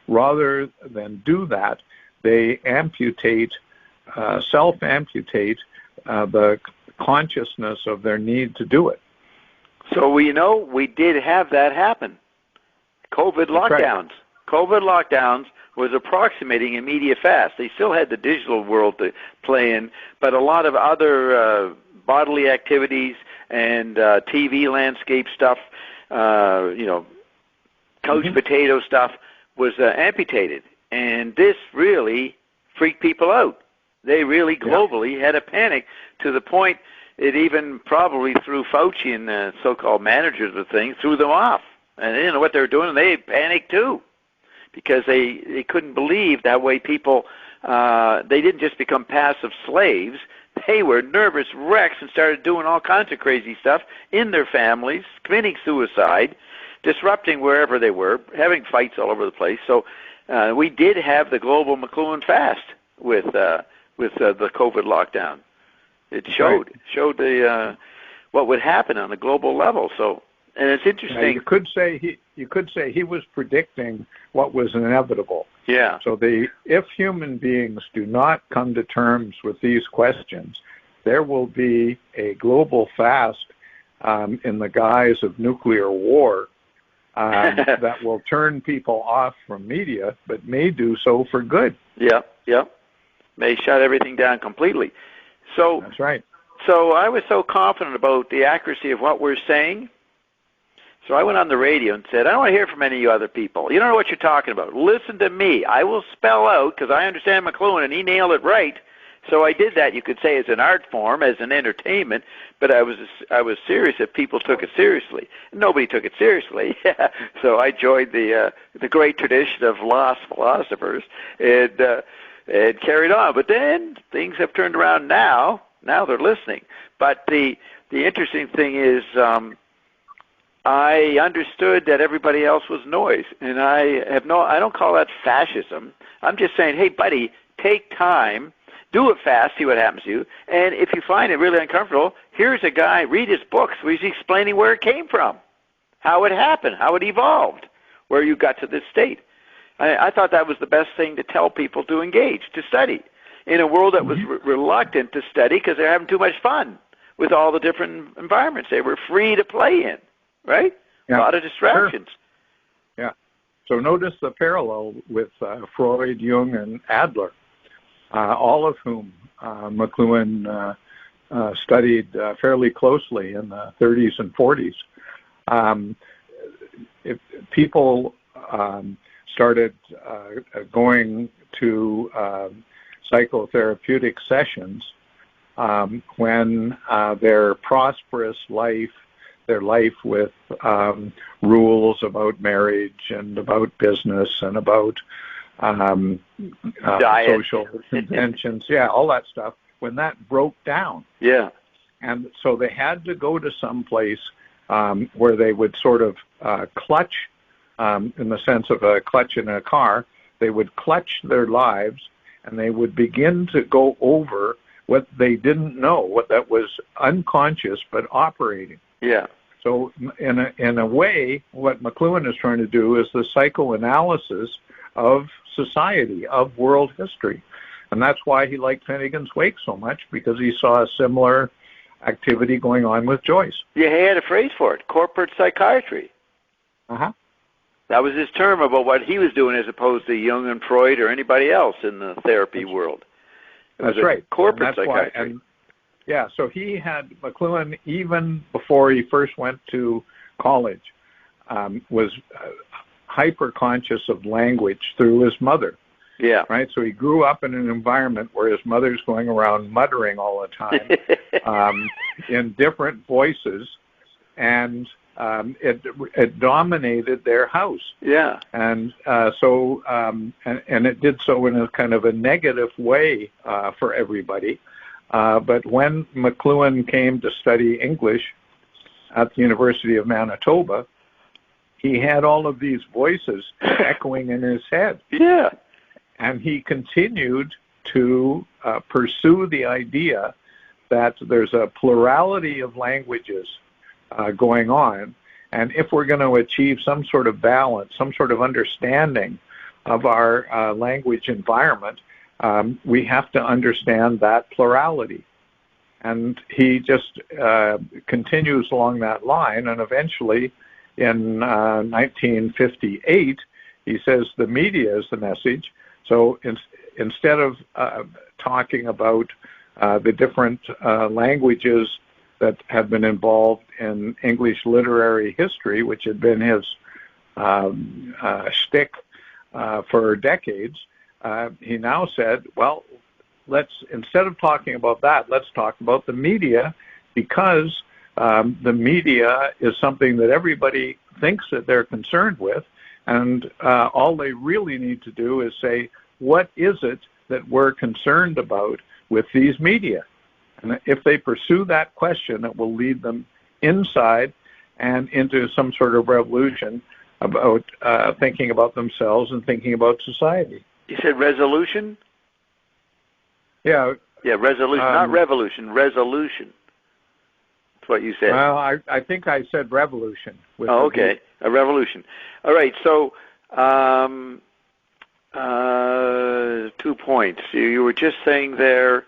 rather than do that, they self-amputate the consciousness of their need to do it. So we did have that happen. COVID lockdowns. Right. COVID lockdowns was approximating a media fast. They still had the digital world to play in, but a lot of other bodily activities and TV landscape stuff, couch potato stuff was amputated. And this really freaked people out. They really globally had a panic, to the point it even probably threw Fauci and the so-called managers of the thing, threw them off. And they didn't know what they were doing, and they panicked too, because they couldn't believe that way people, they didn't just become passive slaves. They were nervous wrecks and started doing all kinds of crazy stuff in their families, committing suicide, disrupting wherever they were, having fights all over the place. So we did have the global McLuhan fast with the COVID lockdown. It showed the what would happen on a global level. So, and it's interesting. You could say he was predicting what was inevitable. Yeah. So if human beings do not come to terms with these questions, there will be a global fast in the guise of nuclear war that will turn people off from media, but may do so for good. Yeah. May shut everything down completely. So that's right. So I was so confident about the accuracy of what we're saying. So I went on the radio and said, I don't want to hear from any of you other people. You don't know what you're talking about. Listen to me. I will spell out, because I understand McLuhan, and he nailed it right. So I did that, you could say, as an art form, as an entertainment, but I was serious if people took it seriously. Nobody took it seriously. So I joined the great tradition of lost philosophers and carried on. But then things have turned around now. Now they're listening. But the interesting thing is, I understood that everybody else was noise, and I don't call that fascism. I'm just saying, hey, buddy, take time, do it fast, see what happens to you, and if you find it really uncomfortable, here's a guy, read his books where he's explaining where it came from, how it happened, how it evolved, where you got to this state. I thought that was the best thing to tell people to engage, to study, in a world that was reluctant to study because they're having too much fun with all the different environments they were free to play in. Right? Yeah. A lot of distractions. Sure. Yeah. So notice the parallel with Freud, Jung, and Adler, all of whom McLuhan studied fairly closely in the 30s and 40s. If people started going to psychotherapeutic sessions when their prosperous life, their life with rules about marriage and about business and about social conventions, all that stuff, when that broke down. Yeah. And so they had to go to some place where they would sort of clutch in the sense of a clutch in a car. They would clutch their lives, and they would begin to go over what they didn't know, what that was unconscious but operating. Yeah. So in a way, what McLuhan is trying to do is the psychoanalysis of society, of world history. And that's why he liked Finnegan's Wake so much, because he saw a similar activity going on with Joyce. Yeah, he had a phrase for it, corporate psychiatry. Uh-huh. That was his term about what he was doing as opposed to Jung and Freud or anybody else in the therapy world. That's right. Corporate psychiatry. Yeah, so he had, McLuhan, even before he first went to college, was hyper-conscious of language through his mother. Yeah. Right? So he grew up in an environment where his mother's going around muttering all the time in different voices, and it dominated their house. Yeah. And and it did so in a kind of a negative way for everybody. But when McLuhan came to study English at the University of Manitoba, he had all of these voices echoing in his head. Yeah. And he continued to pursue the idea that there's a plurality of languages going on, and if we're going to achieve some sort of balance, some sort of understanding of our language environment, we have to understand that plurality. And he just continues along that line, and eventually in 1958, he says the media is the message. So instead of talking about the different languages that have been involved in English literary history, which had been his shtick for decades, he now said, well, instead of talking about that, let's talk about the media, because the media is something that everybody thinks that they're concerned with, and all they really need to do is say, what is it that we're concerned about with these media? And if they pursue that question, it will lead them inside and into some sort of revolution about thinking about themselves and thinking about society. You said resolution? Yeah. Yeah, resolution, not revolution, resolution. That's what you said. Well, I think I said revolution. Oh, okay, a revolution. All right, so 2 points. You were just saying there.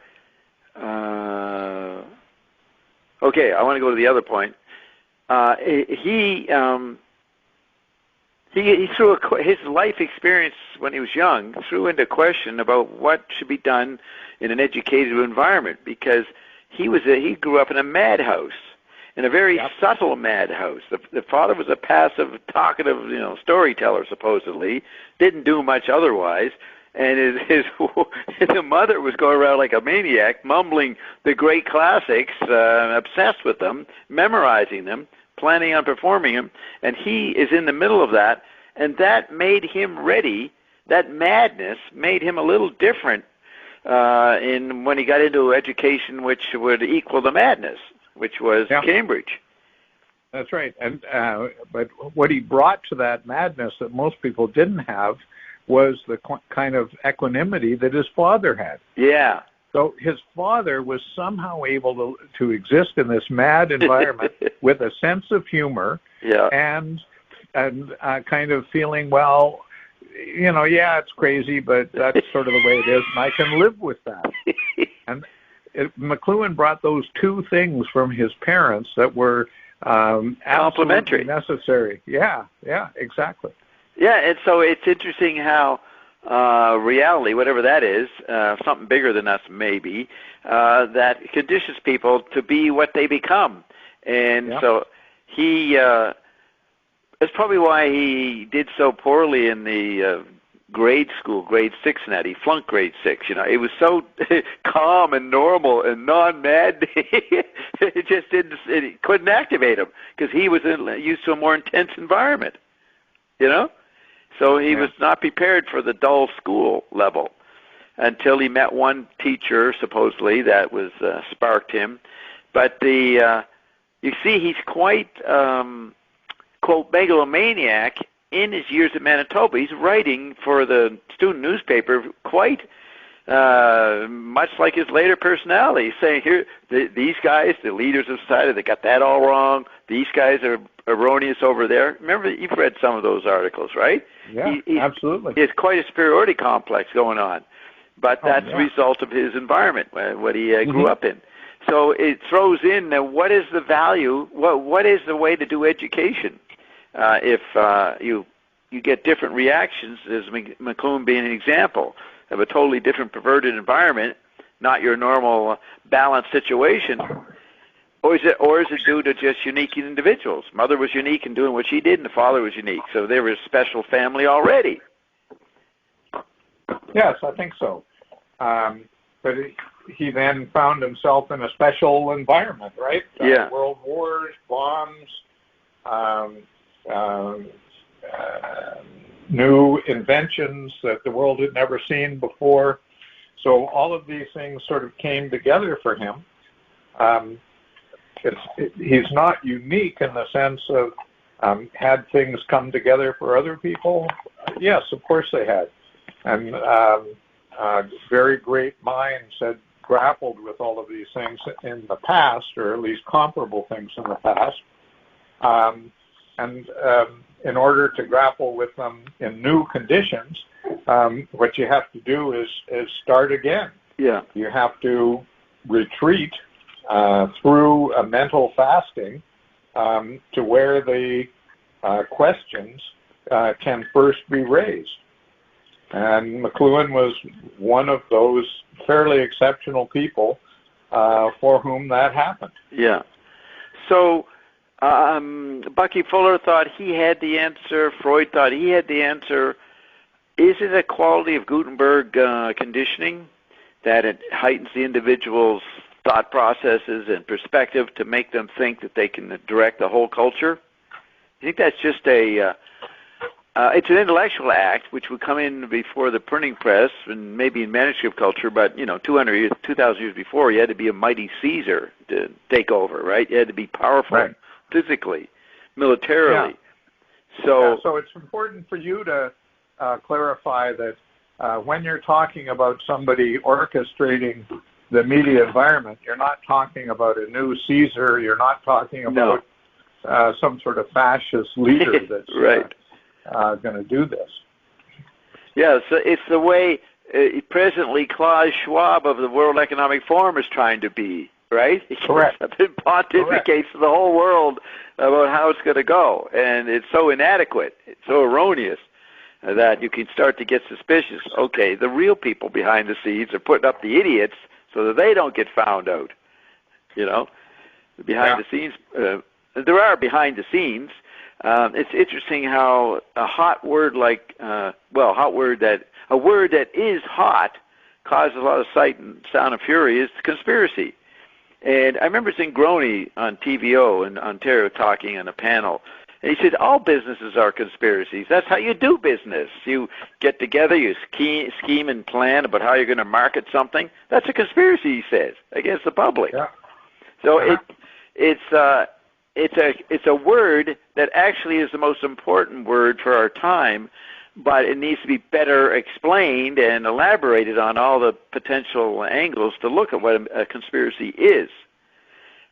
Okay, I want to go to the other point. He threw his life experience when he was young threw into question about what should be done in an educated environment, because he grew up in a madhouse, in a very subtle madhouse. The father was a passive, talkative, storyteller supposedly, didn't do much otherwise. And the mother was going around like a maniac, mumbling the great classics, obsessed with them, memorizing them, planning on performing them. And he is in the middle of that, and that made him ready. That madness made him a little different when he got into education, which would equal the madness, which was Cambridge. That's right. And but what he brought to that madness that most people didn't have was the kind of equanimity that his father had. Yeah. So his father was somehow able to exist in this mad environment with a sense of humor, and kind of feeling, well, it's crazy, but that's sort of the way it is, and I can live with that. And McLuhan brought those two things from his parents that were complementary, necessary. Yeah, exactly. Yeah, and so it's interesting how reality, whatever that is, something bigger than us maybe, that conditions people to be what they become. And so that's probably why he did so poorly in the grade school, grade 6 and that. He flunked grade 6. It was so calm and normal and non-mad. It just it couldn't activate him because he was used to a more intense environment, So he was not prepared for the dull school level until he met one teacher, supposedly, that was sparked him. But you see, he's quite, quote, megalomaniac in his years at Manitoba, he's writing for the student newspaper quite much like his later personality, saying here, these guys, the leaders of society, they got that all wrong. These guys are erroneous over there. Remember, you've read some of those articles, right? Yeah, absolutely. He has quite a superiority complex going on, but that's the result of his environment, what he grew up in. So it throws in what is the value, what is the way to do education if you get different reactions, as McLuhan being an example of a totally different perverted environment, not your normal balanced situation, or is it due to just unique individuals? Mother was unique in doing what she did, and the father was unique, so they were a special family already. Yes, I think so. But he then found himself in a special environment, right? Yeah. World wars, bombs, new inventions that the world had never seen before. So all of these things sort of came together for him. He's not unique in the sense of had things come together for other people? Yes, of course they had. And very great minds had grappled with all of these things in the past, or at least comparable things in the past. And in order to grapple with them in new conditions, what you have to do is start again. Yeah. You have to retreat through a mental fasting to where the questions can first be raised. And McLuhan was one of those fairly exceptional people for whom that happened. Yeah. So Bucky Fuller thought he had the answer. Freud thought he had the answer. Is it a quality of Gutenberg conditioning that it heightens the individual's thought processes and perspective to make them think that they can direct the whole culture? I think that's just it's an intellectual act which would come in before the printing press and maybe in manuscript culture, but 200 years, 2,000 years before, you had to be a mighty Caesar to take over, right? You had to be powerful physically, militarily. Yeah. So it's important for you to clarify that when you're talking about somebody orchestrating the media environment, you're not talking about a new Caesar. You're not talking about some sort of fascist leader that's going to do this. Yeah, so it's the way presently Klaus Schwab of the World Economic Forum is trying to be, right? Correct. He pontificates to the whole world about how it's going to go, and it's so inadequate, it's so erroneous that you can start to get suspicious. Okay, the real people behind the scenes are putting up the idiots so that they don't get found out. Behind the scenes, there are behind the scenes. It's interesting how a hot word like, a word that is hot causes a lot of sight and sound and fury is conspiracy. And I remember seeing Groney on TVO in Ontario talking on a panel, and he said, all businesses are conspiracies. That's how you do business. You get together, you scheme and plan about how you're going to market something. That's a conspiracy, he says, against the public. Yeah. So it's a word that actually is the most important word for our time, but it needs to be better explained and elaborated on all the potential angles to look at what a conspiracy is,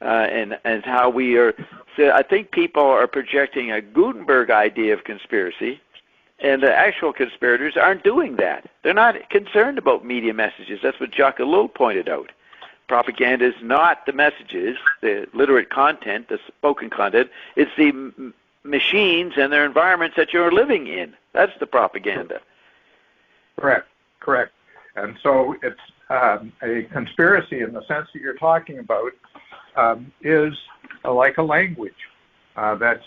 and how we are. So I think people are projecting a Gutenberg idea of conspiracy, and the actual conspirators aren't doing that. They're not concerned about media messages. That's what Jacques Ellul pointed out. Propaganda is not the messages, the literate content, the spoken content. It's the machines and their environments that you're living in. That's the propaganda. Correct. And so it's a conspiracy in the sense that you're talking about is like a language that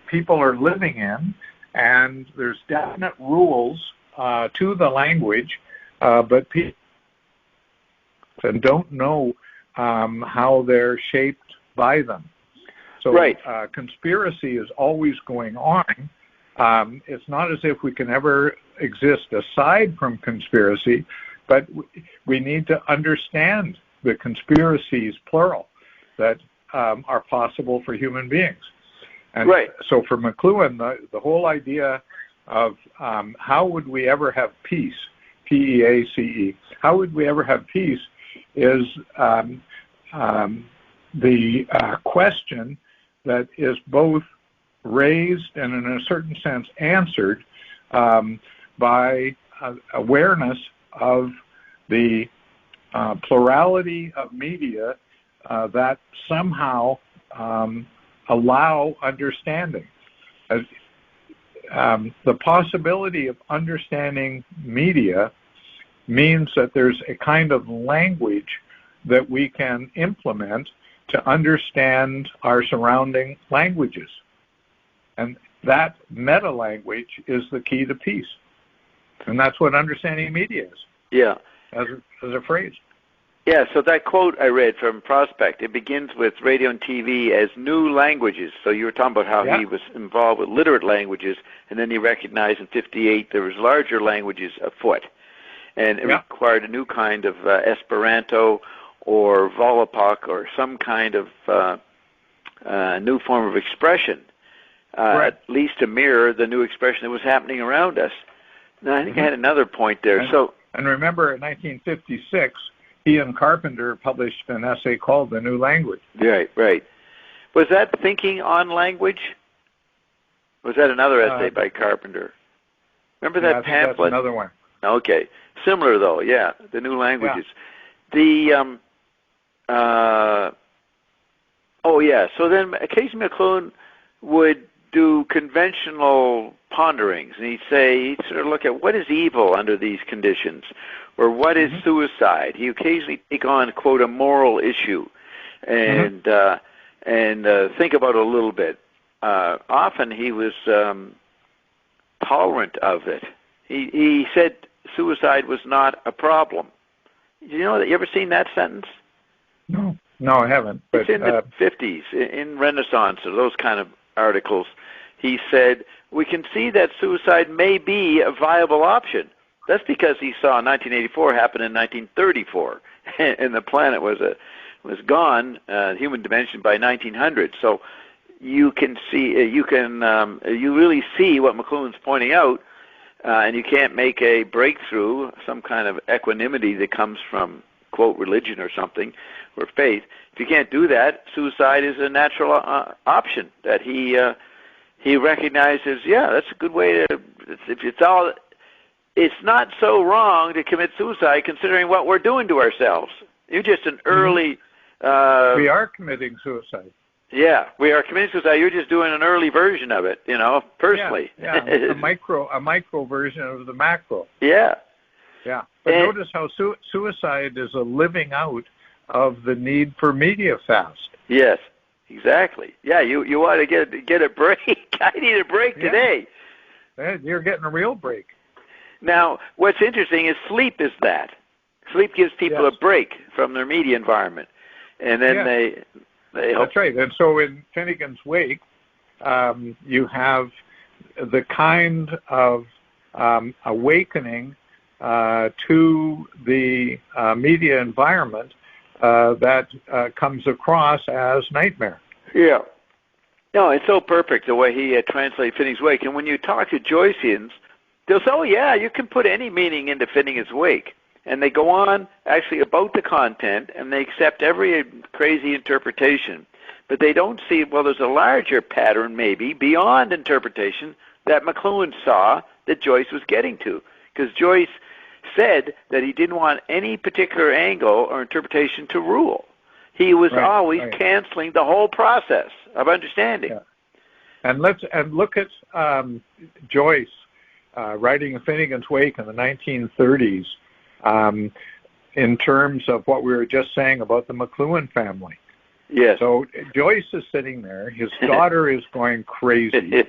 people are living in, and there's definite rules to the language, but people and don't know how they're shaped by them. So conspiracy is always going on. It's not as if we can ever exist aside from conspiracy, but we need to understand the conspiracies, plural, that are possible for human beings. And right. So for McLuhan, the whole idea of how would we ever have peace, P-E-A-C-E, how would we ever have peace is the question that is both raised and in a certain sense answered by awareness of the plurality of media that somehow allow understanding. The possibility of understanding media means that there's a kind of language that we can implement to understand our surrounding languages. And that meta-language is the key to peace. And that's what understanding media is. Yeah. As a phrase. Yeah, so that quote I read from Prospect, it begins with radio and TV as new languages. So you were talking about how he was involved with literate languages, and then he recognized in 1958 there was larger languages afoot. And it required a new kind of Esperanto or Volapük or some kind of new form of expression, at least to mirror the new expression that was happening around us. Now, I think I had another point there. And remember, in 1956, he and Carpenter published an essay called The New Language. Right, right. Was that Thinking on Language? Was that another essay by Carpenter? Remember that pamphlet? That's another one. Okay. Similar, though, The New Languages. Yeah. So then occasionally McLuhan would do conventional ponderings, and he'd sort of look at what is evil under these conditions, or what is suicide. He occasionally take on, quote, a moral issue, and think about it a little bit. Often he was tolerant of it. He said suicide was not a problem. You know that? You ever seen that sentence? No, I haven't. But, it's in the 50s, in Renaissance, or those kind of articles. He said, we can see that suicide may be a viable option. That's because he saw 1984 happen in 1934, and the planet was gone, human dimension, by 1900. So you can see, you really see what McLuhan's pointing out, and you can't make a breakthrough, some kind of equanimity that comes from, quote, religion or something, or faith. If you can't do that, suicide is a natural option that he recognizes. Yeah, that's a good way to. It's not so wrong to commit suicide, considering what we're doing to ourselves. You're just an early. We are committing suicide. Yeah, we are committing suicide. You're just doing an early version of it, personally. Yeah, a micro version of the macro. Yeah. Yeah, but notice how suicide is a living out of the need for media fast. Yes, exactly. Yeah, you want to get a break. I need a break today. You're getting a real break. Now, what's interesting is sleep is that. Sleep gives people a break from their media environment, and then they hope. That's right. And so in Finnegan's Wake, you have the kind of awakening to the media environment that comes across as nightmare. Yeah. No, it's so perfect the way he translates Finnegan's Wake. And when you talk to Joyceans, they'll say, oh, yeah, you can put any meaning into Finnegan's Wake. And they go on actually about the content, and they accept every crazy interpretation. But they don't see, well, there's a larger pattern maybe beyond interpretation that McLuhan saw that Joyce was getting to. Because Joyce said that he didn't want any particular angle or interpretation to rule. He was always canceling the whole process of understanding. Yeah. And look at Joyce writing Finnegan's Wake in the 1930s in terms of what we were just saying about the McLuhan family. Yes. So Joyce is sitting there. His daughter is going crazy.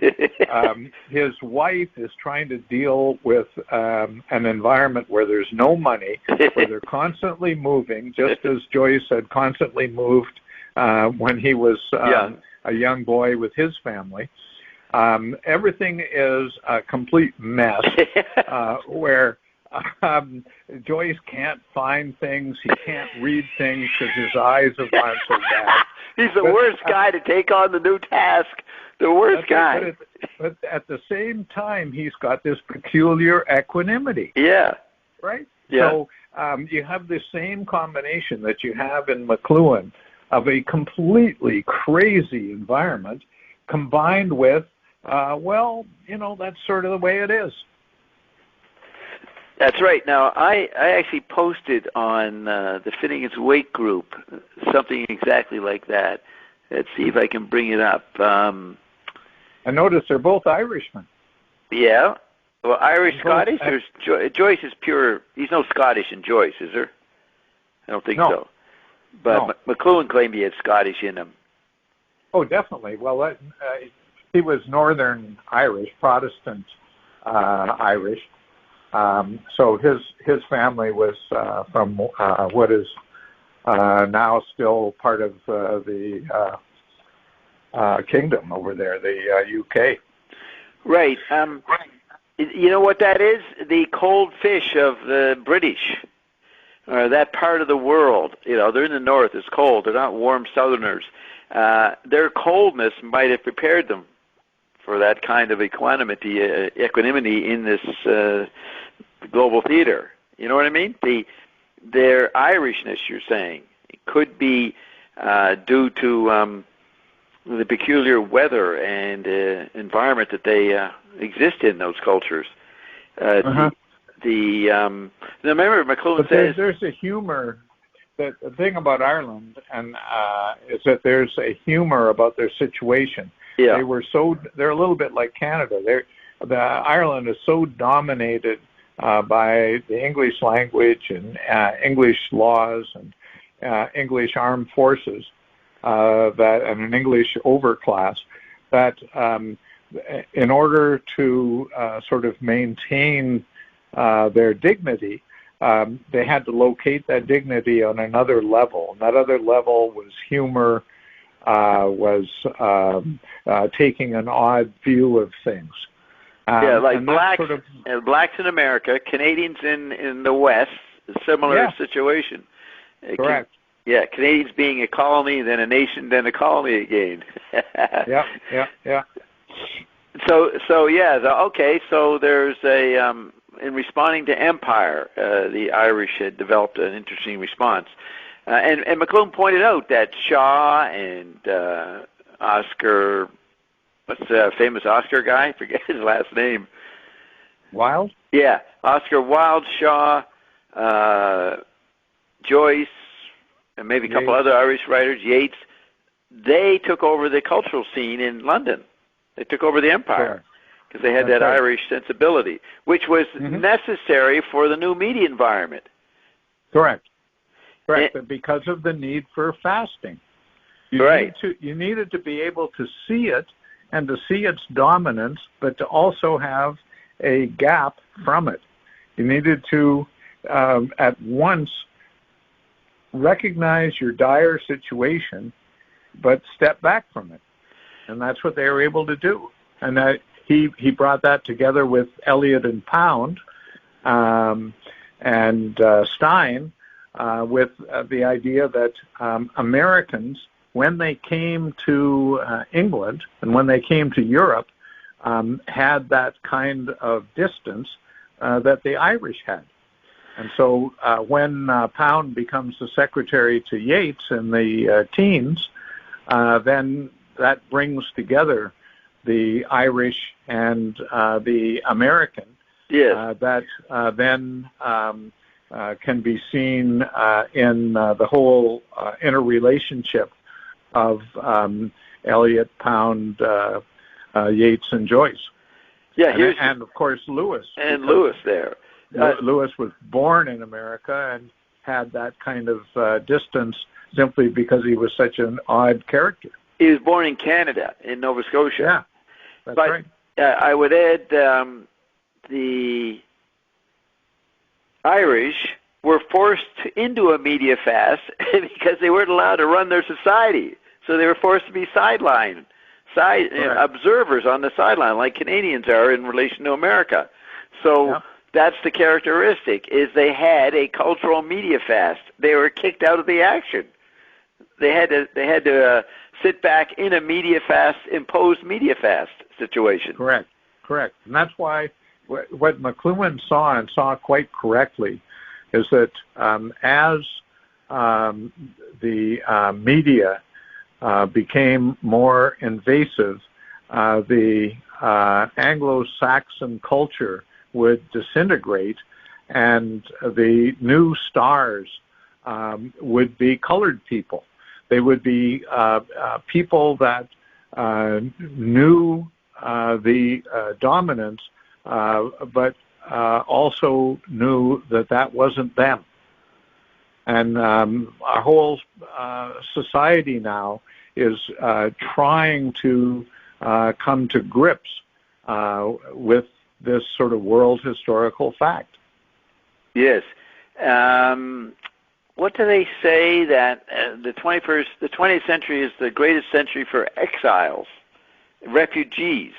His wife is trying to deal with an environment where there's no money, where they're constantly moving, just as Joyce had constantly moved when he was a young boy with his family. Everything is a complete mess where Joyce can't find things. He can't read things because his eyes have gone so bad. He's the worst guy to take on the new task. The worst guy. But at the same time, he's got this peculiar equanimity. Yeah. Right? Yeah. So you have the same combination that you have in McLuhan of a completely crazy environment combined with, that's sort of the way it is. That's right. Now, I actually posted on the Fitting Its Weight group something exactly like that. Let's see if I can bring it up. I noticed they're both Irishmen. Yeah. Well, Irish, Scottish, or Joyce is pure. He's no Scottish in Joyce, is there? I don't think so. But McLuhan claimed he had Scottish in him. Oh, definitely. Well, he was Northern Irish, Protestant Irish. So his family was from what is now still part of the kingdom over there, the UK. Right. You know what that is? The cold fish of the British, or that part of the world. They're in the north. It's cold. They're not warm Southerners. Their coldness might have prepared them for that kind of equanimity in this global theater. You know what I mean? Their Irishness, you're saying, it could be due to the peculiar weather and environment that they exist in, those cultures. Remember, McLuhan says there's a humor. The thing about Ireland is that there's a humor about their situation. Yeah. They're a little bit like Canada. Ireland is so dominated by the English language and English laws and English armed forces and an English overclass that in order to sort of maintain their dignity, they had to locate that dignity on another level. And that other level was humor, was taking an odd view of things. Like blacks in America, Canadians in the West, similar situation. Correct. Canadians being a colony, then a nation, then a colony again. Yeah. So there's in responding to empire, the Irish had developed an interesting response. And McLuhan pointed out that Shaw and Oscar, what's the famous Oscar guy? I forget his last name. Wilde? Yeah, Oscar Wilde, Shaw, Joyce, and maybe a couple other Irish writers, Yeats. They took over the cultural scene in London. They took over the empire because they had that Irish sensibility, which was necessary for the new media environment. Correct. Because of the need for fasting. You needed to be able to see it and to see its dominance, but to also have a gap from it. You needed to at once recognize your dire situation, but step back from it. And that's what they were able to do. And he brought that together with Eliot and Pound and Stein with the idea that Americans, when they came to England and when they came to Europe, had that kind of distance that the Irish had. And so when Pound becomes the secretary to Yeats in the teens, then that brings together the Irish and the American. Yes. That then can be seen in the whole interrelationship of Eliot, Pound, Yeats, and Joyce. Yeah, and of course Lewis. And Lewis there. Lewis was born in America and had that kind of distance simply because he was such an odd character. He was born in Canada, in Nova Scotia. Yeah, that's right. I would add the Irish were forced into a media fast because they weren't allowed to run their society. So they were forced to be sidelined, observers on the sideline, like Canadians are in relation to America. So that's the characteristic, is they had a cultural media fast. They were kicked out of the action. they had to sit back in a imposed media fast situation. Correct. And that's why what McLuhan saw, and saw quite correctly, is that as the media became more invasive, the Anglo-Saxon culture would disintegrate, and the new stars would be colored people. They would be people that knew the dominance, but also knew that wasn't them. And our whole society now is trying to come to grips with this sort of world historical fact. Yes. What do they say that the 20th century is the greatest century for exiles, refugees?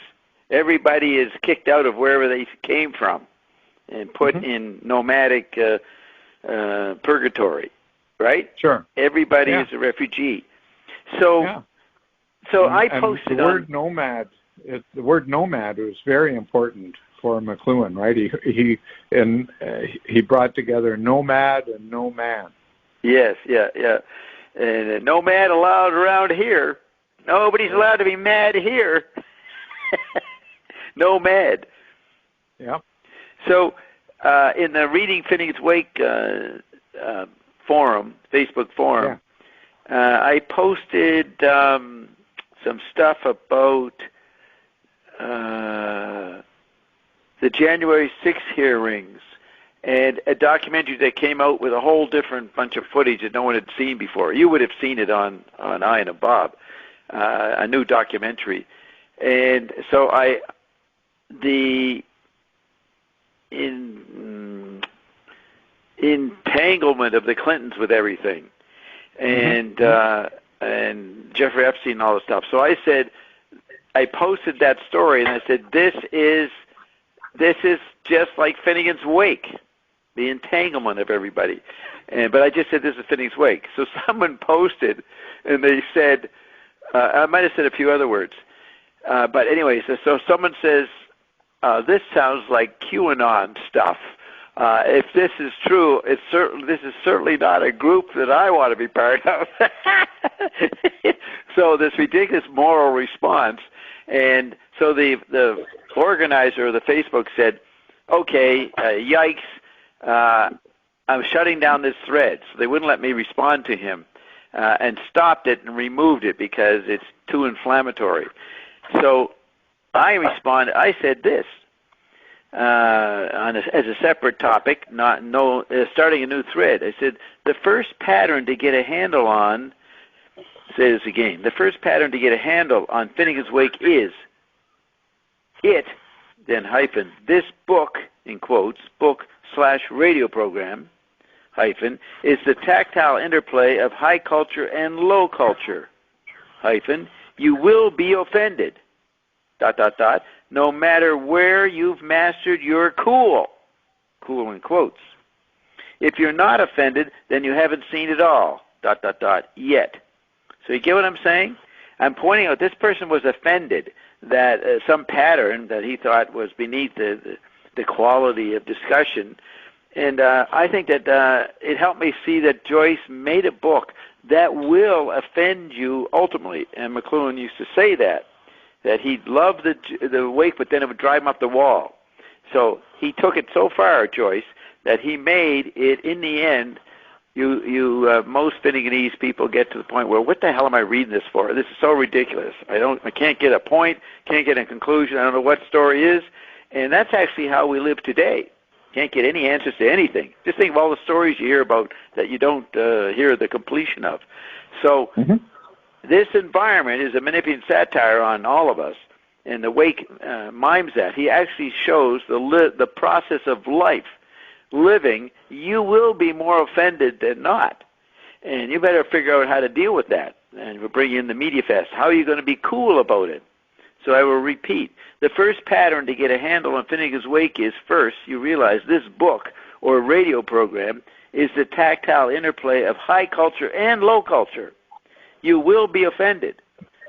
Everybody is kicked out of wherever they came from and put in nomadic purgatory, right? Sure. Everybody is a refugee. So I posted the word nomad. The word nomad was very important for McLuhan, right? He brought together nomad and no man. Yes, yeah. And no man allowed around here. Nobody's allowed to be mad here. No mad. Yeah. So in the Reading Finnegan's Wake forum, Facebook forum, I posted some stuff about the January 6th hearings and a documentary that came out with a whole different bunch of footage that no one had seen before. You would have seen it on Ian and Bob, a new documentary. And so the entanglement of the Clintons with everything, and Jeffrey Epstein and all this stuff. So I posted that story, and I said, this is just like Finnegan's Wake, the entanglement of everybody. But I just said this is Finnegan's Wake. So someone posted, and they said, I might have said a few other words, but anyways, so someone says, this sounds like QAnon stuff. If this is true, this is certainly not a group that I want to be part of. So this ridiculous moral response. And so the organizer of the Facebook said, okay, yikes, I'm shutting down this thread. So they wouldn't let me respond to him and stopped it and removed it because it's too inflammatory. So I responded, I said this. As a separate topic, starting a new thread. I said, the first pattern to get a handle on, say this again, the first pattern to get a handle on Finnegan's Wake is it, then hyphen, this book, in quotes, book/radio program, hyphen, is the tactile interplay of high culture and low culture, hyphen, you will be offended, ... no matter where you've mastered your cool in quotes. If you're not offended, then you haven't seen it all, ... yet. So you get what I'm saying? I'm pointing out this person was offended that some pattern that he thought was beneath the quality of discussion. And I think that it helped me see that Joyce made a book that will offend you ultimately. And McLuhan used to say that he loved the Wake, but then it would drive him up the wall. So he took it so far, Joyce, that he made it, in the end, most Finneganese people get to the point where, what the hell am I reading this for? This is so ridiculous. I can't get a point, can't get a conclusion, I don't know what story is. And that's actually how we live today. Can't get any answers to anything. Just think of all the stories you hear about that you don't hear the completion of. So this environment is a manipulative satire on all of us, and the Wake mimes that. He actually shows the process of life. Living, you will be more offended than not. And you better figure out how to deal with that. And we'll bring in the Media Fest. How are you going to be cool about it? So I will repeat. The first pattern to get a handle on Finnegan's Wake is, first, you realize this book or radio program is the tactile interplay of high culture and low culture. you will be offended,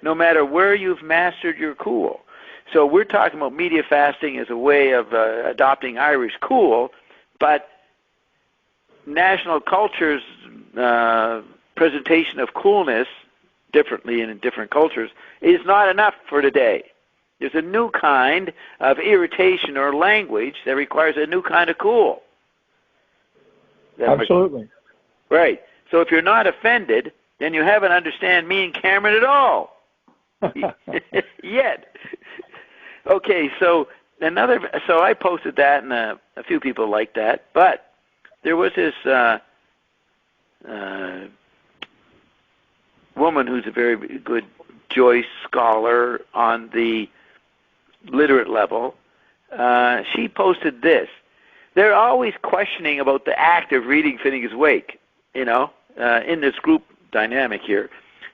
no matter where you've mastered your cool. So we're talking about media fasting as a way of adopting Irish cool, but national culture's presentation of coolness differently and in different cultures is not enough for today. There's a new kind of irritation or language that requires a new kind of cool. Absolutely. Right. So if you're not offended, then you haven't understand me and Cameron at all. Yet. Okay, so I posted that, and a few people liked that, but there was this woman who's a very good Joyce scholar on the literate level. She posted this. They're always questioning about the act of reading Finnegan's Wake, in this group dynamic here.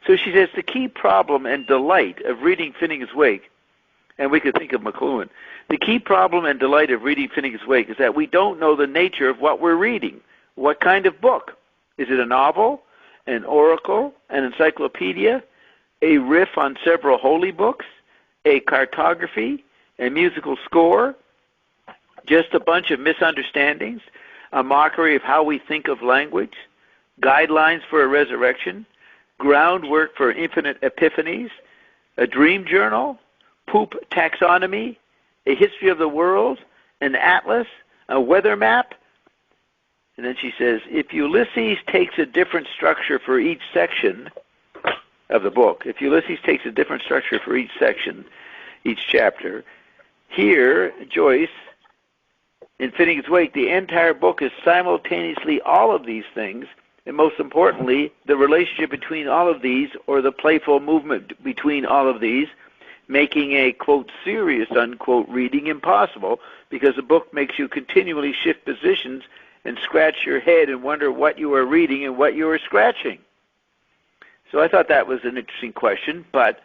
So she says the key problem and delight of reading Finnegan's Wake, and we could think of McLuhan, the key problem and delight of reading Finnegan's Wake is that we don't know the nature of what we're reading. What kind of book? Is it a novel, an oracle, an encyclopedia, a riff on several holy books, a cartography, a musical score, just a bunch of misunderstandings, a mockery of how we think of language, guidelines for a resurrection, groundwork for infinite epiphanies, a dream journal, poop taxonomy, a history of the world, an atlas, a weather map? And then she says, if Ulysses takes a different structure for each section of the book, if Ulysses takes a different structure for each section, each chapter, here, Joyce, in Finnegan's Wake, the entire book is simultaneously all of these things, and most importantly, the relationship between all of these, or the playful movement between all of these, making a, quote, serious, unquote, reading impossible, because the book makes you continually shift positions and scratch your head and wonder what you are reading and what you are scratching. So I thought that was an interesting question, but...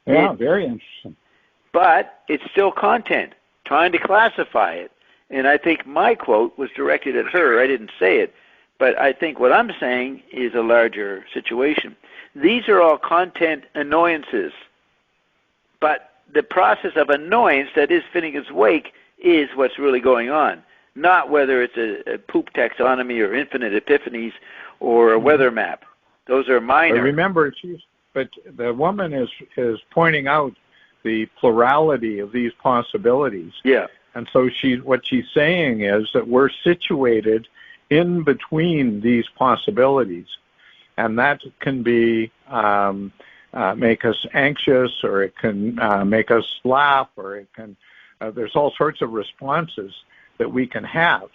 Yeah, very interesting. But it's still content, trying to classify it. And I think my quote was directed at her. I didn't say it. But I think what I'm saying is a larger situation. These are all content annoyances. But the process of annoyance that is Finnegan's Wake is what's really going on, not whether it's a poop taxonomy or infinite epiphanies or a weather map. Those are minor. But remember, but the woman is pointing out the plurality of these possibilities. Yeah. And so what she's saying is that we're situated in between these possibilities, and that can be make us anxious, or it can make us laugh, or it can. There's all sorts of responses that we can have.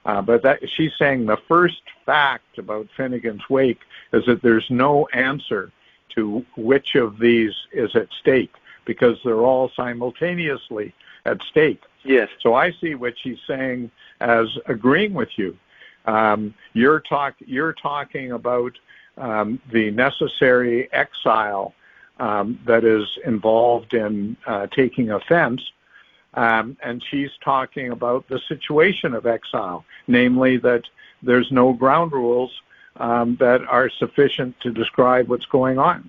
But she's saying the first fact about Finnegan's Wake is that there's no answer to which of these is at stake, because they're all simultaneously at stake. Yes. So I see what she's saying as agreeing with you. You're talking about the necessary exile that is involved in taking offense, and she's talking about the situation of exile, namely that there's no ground rules that are sufficient to describe what's going on.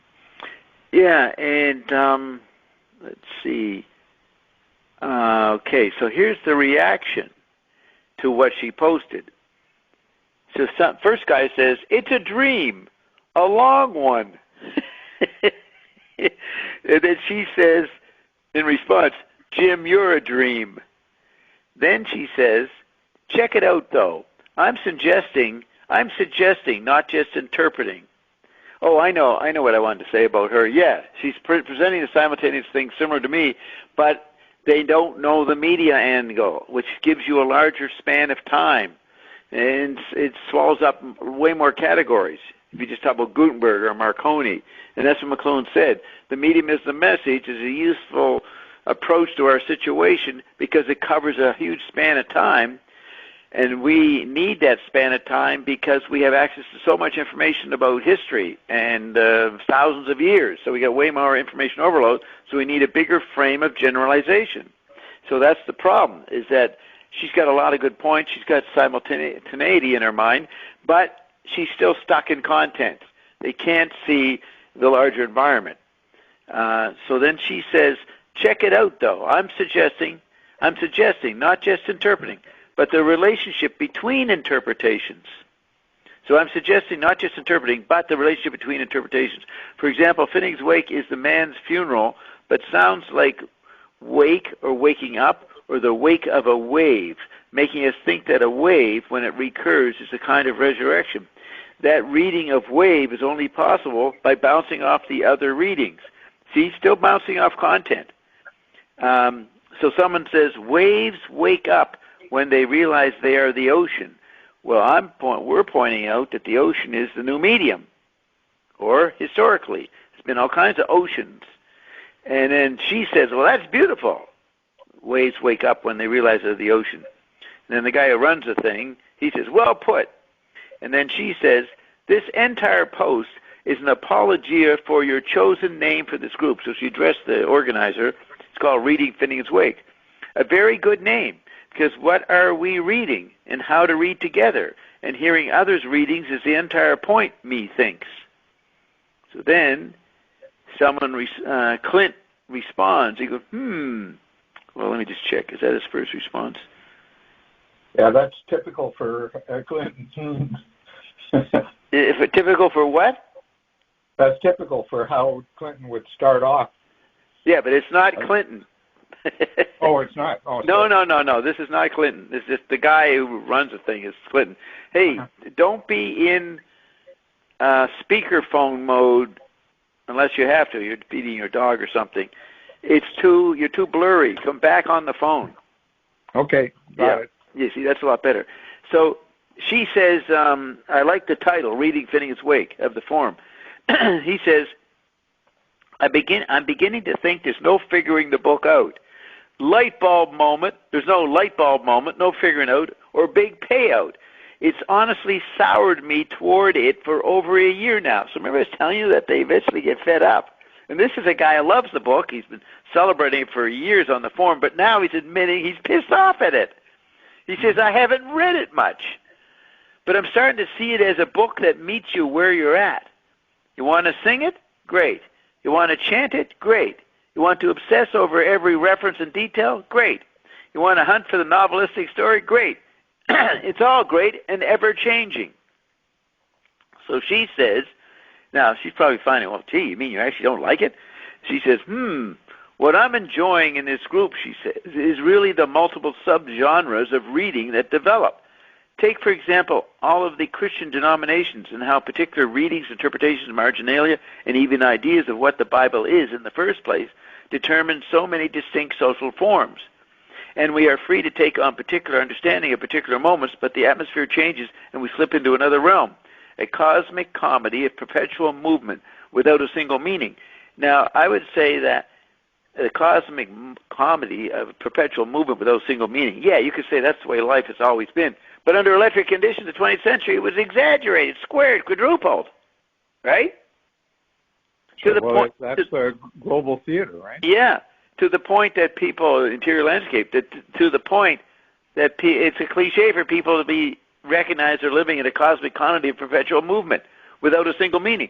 Yeah, and let's see. Okay, so here's the reaction to what she posted. So first guy says, it's a dream, a long one. And then she says, in response, Jim, you're a dream. Then she says, check it out, though. I'm suggesting, not just interpreting. Oh, I know what I wanted to say about her. Yeah, she's presenting a simultaneous thing similar to me, but they don't know the media angle, which gives you a larger span of time. And it swallows up way more categories. If you just talk about Gutenberg or Marconi, and that's what McLuhan said. The medium is the message is a useful approach to our situation because it covers a huge span of time, and we need that span of time because we have access to so much information about history and thousands of years. So we got way more information overload, so we need a bigger frame of generalization. So that's the problem, is that she's got a lot of good points. She's got simultaneity in her mind, but she's still stuck in content. They can't see the larger environment. So then she says, check it out, though. I'm suggesting, not just interpreting, but the relationship between interpretations. So I'm suggesting not just interpreting, but the relationship between interpretations. For example, Finneg's Wake is the man's funeral, but sounds like wake or waking up or the wake of a wave, making us think that a wave, when it recurs, is a kind of resurrection. That reading of wave is only possible by bouncing off the other readings. See, still bouncing off content. So someone says, waves wake up when they realize they are the ocean. Well, we're pointing out that the ocean is the new medium, or historically, there's been all kinds of oceans. And then she says, well, that's beautiful. Waves wake up when they realize they're the ocean. And then the guy who runs the thing, he says, well put. And then she says, this entire post is an apologia for your chosen name for this group. So she addressed the organizer. It's called Reading Finneg's Wake. A very good name, because what are we reading and how to read together? And hearing others' readings is the entire point, me thinks. So then someone, Clint, responds. He goes, well, let me just check. Is that his first response? Yeah, that's typical for Clinton. Typical for what? That's typical for how Clinton would start off. Yeah, but it's not Clinton. Oh, it's not? Oh, No. This is not Clinton. This is the guy who runs the thing is Clinton. Hey, don't be in speakerphone mode unless you have to. You're feeding your dog or something. You're too blurry. Come back on the phone. Okay, got it. Yeah, see, that's a lot better. So she says, I like the title, Reading Finneg's Wake, of the forum. He says, I'm beginning to think there's no figuring the book out. Light bulb moment, there's no light bulb moment, no figuring out, or big payout. It's honestly soured me toward it for over a year now. So remember I was telling you that they eventually get fed up. And this is a guy who loves the book. He's been celebrating it for years on the forum, but now he's admitting he's pissed off at it. He says, I haven't read it much, but I'm starting to see it as a book that meets you where you're at. You want to sing it? Great. You want to chant it? Great. You want to obsess over every reference and detail? Great. You want to hunt for the novelistic story? Great. It's all great and ever-changing. So she says, now she's probably finding, well, gee, you mean you actually don't like it? She says, what I'm enjoying in this group, she says, is really the multiple subgenres of reading that develop. Take, for example, all of the Christian denominations and how particular readings, interpretations, marginalia, and even ideas of what the Bible is in the first place determine so many distinct social forms. And we are free to take on particular understanding of particular moments, but the atmosphere changes and we slip into another realm. A cosmic comedy of perpetual movement without a single meaning. Now, I would say that the cosmic comedy of perpetual movement without a single meaning, yeah, you could say that's the way life has always been. But under electric conditions of the 20th century, it was exaggerated, squared, quadrupled, right? Sure, to the point, that's the global theater, right? Yeah, to the point that people, interior landscape, to the point that it's a cliche for people to be recognized they're living in a cosmic comedy of perpetual movement without a single meaning.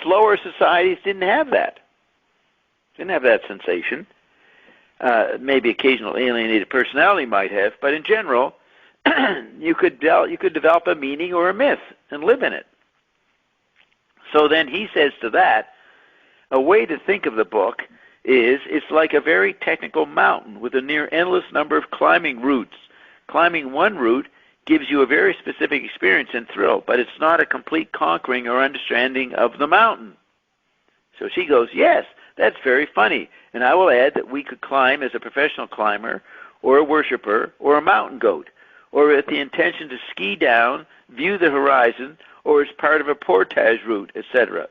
Slower societies didn't have that. Didn't have that sensation. Maybe occasional alienated personality might have, but in general, you could develop a meaning or a myth and live in it. So then he says to that, a way to think of the book is it's like a very technical mountain with a near endless number of climbing routes. Climbing one route gives you a very specific experience and thrill, but it's not a complete conquering or understanding of the mountain. So she goes, yes, that's very funny. And I will add that we could climb as a professional climber or a worshiper or a mountain goat, or with the intention to ski down, view the horizon, or as part of a portage route, etc.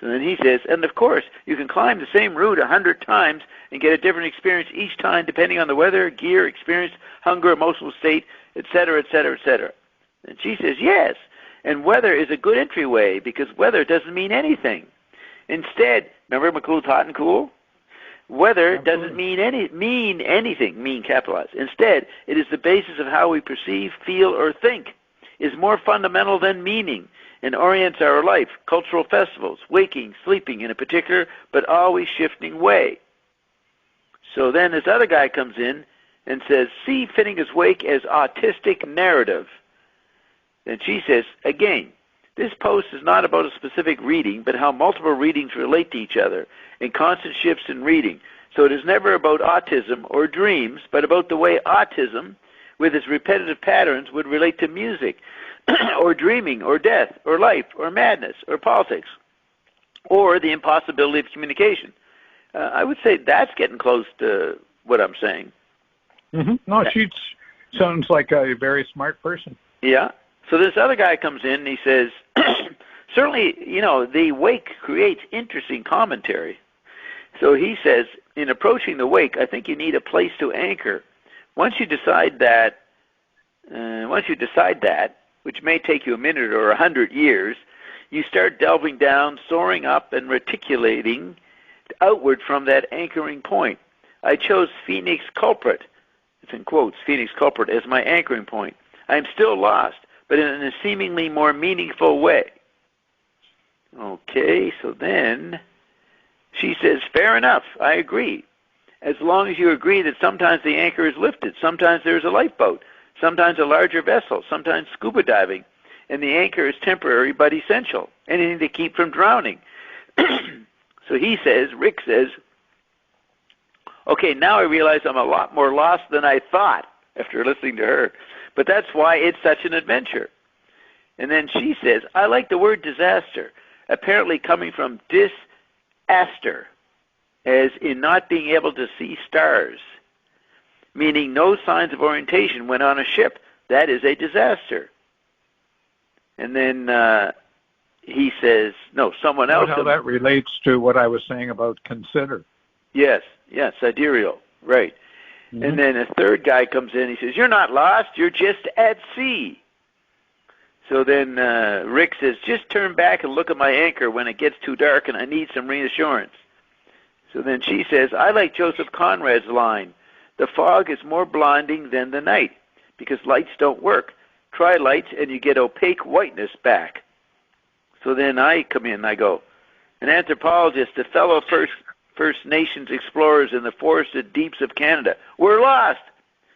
So then he says, and of course, you can climb the same route 100 times and get a different experience each time depending on the weather, gear, experience, hunger, emotional state, etc., etc., etc. And she says, yes, and weather is a good entryway because weather doesn't mean anything. Instead, remember McLuhan hot and cool? Weather doesn't mean anything, capitalized. Instead, it is the basis of how we perceive, feel, or think, is more fundamental than meaning, and orients our life, cultural festivals, waking, sleeping in a particular but always shifting way. So then this other guy comes in and says, see Finnegan's Wake as autistic narrative. And she says, again, this post is not about a specific reading, but how multiple readings relate to each other and constant shifts in reading. So it is never about autism or dreams, but about the way autism, with its repetitive patterns, would relate to music, or dreaming, or death, or life, or madness, or politics, or the impossibility of communication. I would say that's getting close to what I'm saying. Mm-hmm. No, she sounds like a very smart person. Yeah. So this other guy comes in and he says, certainly, the wake creates interesting commentary. So he says, in approaching the wake, I think you need a place to anchor. Once you decide that, which may take you a minute or 100 years, you start delving down, soaring up, and reticulating outward from that anchoring point. I chose Phoenix Culprit, it's in quotes, Phoenix Culprit, as my anchoring point. I am still lost, but in a seemingly more meaningful way. Okay, so then she says, fair enough, I agree. As long as you agree that sometimes the anchor is lifted, sometimes there's a lifeboat, sometimes a larger vessel, sometimes scuba diving, and the anchor is temporary but essential, anything to keep from drowning. So Rick says, okay, now I realize I'm a lot more lost than I thought after listening to her, but that's why it's such an adventure. And then she says, I like the word disaster, apparently coming from disaster, as in not being able to see stars, meaning no signs of orientation when on a ship. That is a disaster. And then he says, no, someone else. How that relates to what I was saying about consider. Yes, sidereal, right. Mm-hmm. And then a third guy comes in, he says, you're not lost, you're just at sea. So then Rick says, just turn back and look at my anchor when it gets too dark and I need some reassurance. So then she says, I like Joseph Conrad's line, the fog is more blinding than the night because lights don't work. Try lights and you get opaque whiteness back. So then I come in, I go, an anthropologist, a fellow First Nations explorers in the forested deeps of Canada. We're lost.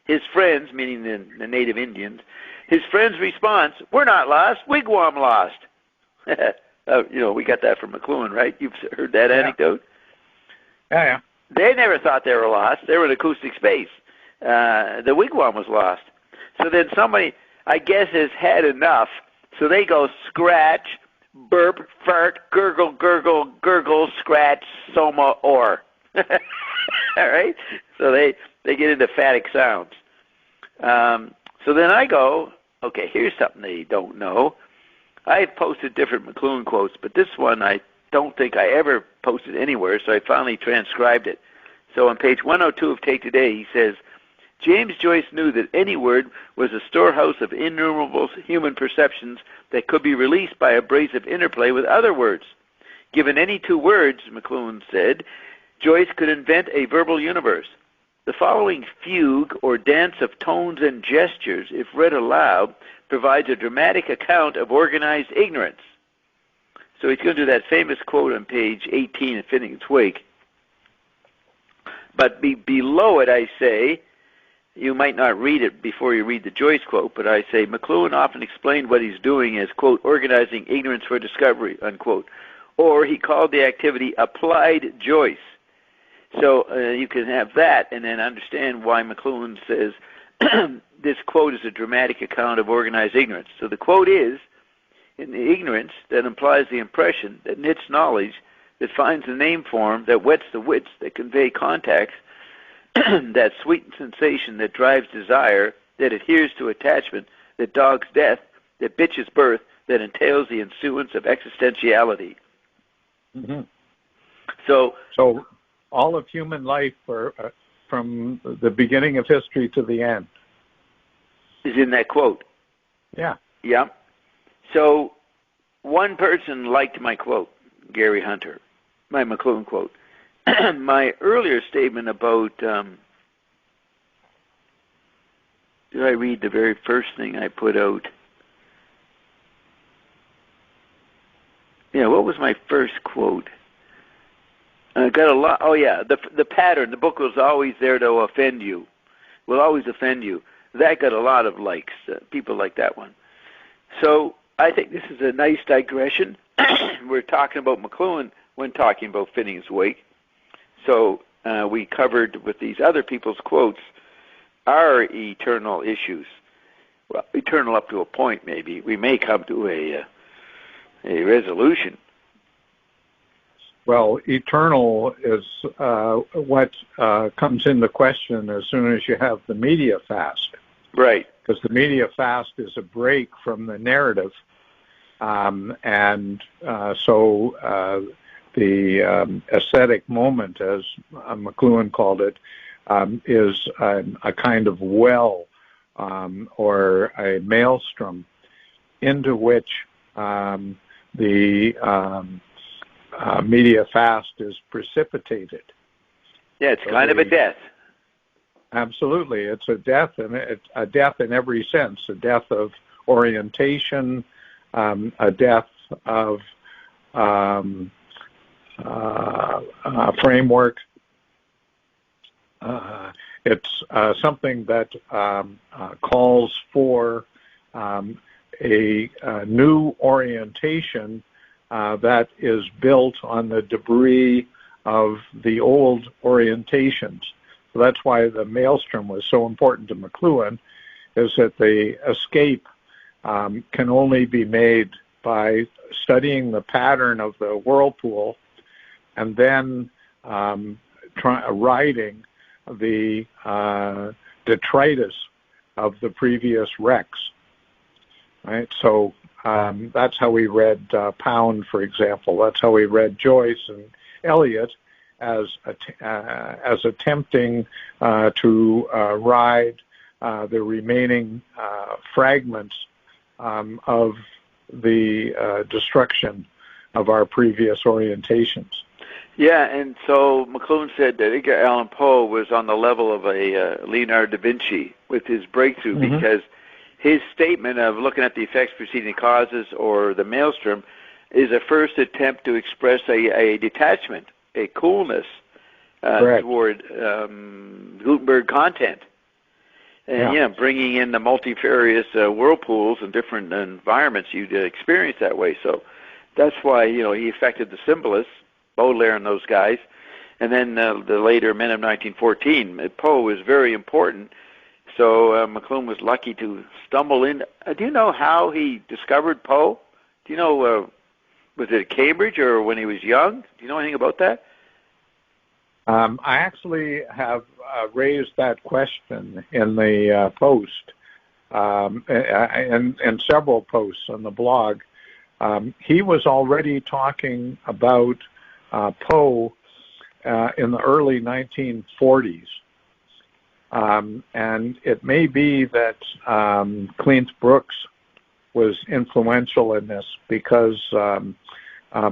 His friends, meaning the native Indians, his friends' response, we're not lost, wigwam lost. We got that from McLuhan, right? You've heard that anecdote? Yeah. They never thought they were lost. They were in acoustic space. The wigwam was lost. So then somebody, I guess, has had enough. So they go scratch, burp, fart, gurgle, gurgle, gurgle, scratch, soma, or. All right? So they get into phatic sounds. So then I go, okay, here's something they don't know. I've posted different McLuhan quotes, but this one I don't think I ever posted anywhere, so I finally transcribed it. So on page 102 of Take Today, he says, James Joyce knew that any word was a storehouse of innumerable human perceptions that could be released by abrasive interplay with other words. Given any two words, McLuhan said, Joyce could invent a verbal universe. The following fugue or dance of tones and gestures, if read aloud, provides a dramatic account of organized ignorance. So he's going to do that famous quote on page 18 of Finnegan's Wake. But below it, I say, you might not read it before you read the Joyce quote, but I say, McLuhan often explained what he's doing as, quote, organizing ignorance for discovery, unquote. Or he called the activity applied Joyce. So you can have that and then understand why McLuhan says this quote is a dramatic account of organized ignorance. So the quote is, in the ignorance that implies the impression that knits knowledge, that finds the name form, that whets the wits, that convey contacts, that sweet sensation that drives desire, that adheres to attachment, that dogs death, that bitches birth, that entails the ensuance of existentiality. Mm-hmm. So all of human life from the beginning of history to the end is in that quote. Yeah. Yeah. So one person liked my quote, Gary Hunter, my McLuhan quote. My earlier statement about, did I read the very first thing I put out? Yeah, what was my first quote? I got a lot. Oh yeah, the pattern. The book was always there to offend you. Will always offend you. That got a lot of likes. People like that one. So I think this is a nice digression. We're talking about McLuhan when talking about Finney's Wake. So we covered with these other people's quotes our eternal issues. Well, eternal up to a point, maybe. We may come to a resolution. Well, eternal is what comes into question as soon as you have the media fast. Right. Because the media fast is a break from the narrative. So the ascetic moment, as McLuhan called it, is a kind of well or a maelstrom into which the media fast is precipitated. Yeah, it's kind of a death. Absolutely, it's a death, and it's a death in every sense. A death of orientation, a death of framework. It's something that calls for a new orientation that is built on the debris of the old orientations. So that's why the maelstrom was so important to McLuhan, is that the escape can only be made by studying the pattern of the whirlpool and then riding the detritus of the previous wrecks. Right? So that's how we read Pound, for example. That's how we read Joyce and Eliot as attempting to ride the remaining fragments of the destruction of our previous orientations. Yeah, and so McLuhan said that Edgar Allan Poe was on the level of a Leonardo da Vinci with his breakthrough, because his statement of looking at the effects preceding causes, or the maelstrom, is a first attempt to express a detachment, a coolness toward Gutenberg content. And, bringing in the multifarious whirlpools and different environments you'd experience that way. So that's why, he affected the symbolists, Baudelaire and those guys. And then the later Men of 1914, Poe was very important. So McLuhan was lucky to stumble in. Do you know how he discovered Poe? Do you know, was it at Cambridge or when he was young? Do you know anything about that? I actually have raised that question in the post, and several posts on the blog. He was already talking about Poe in the early 1940s. And it may be that Cleanth Brooks was influential in this, because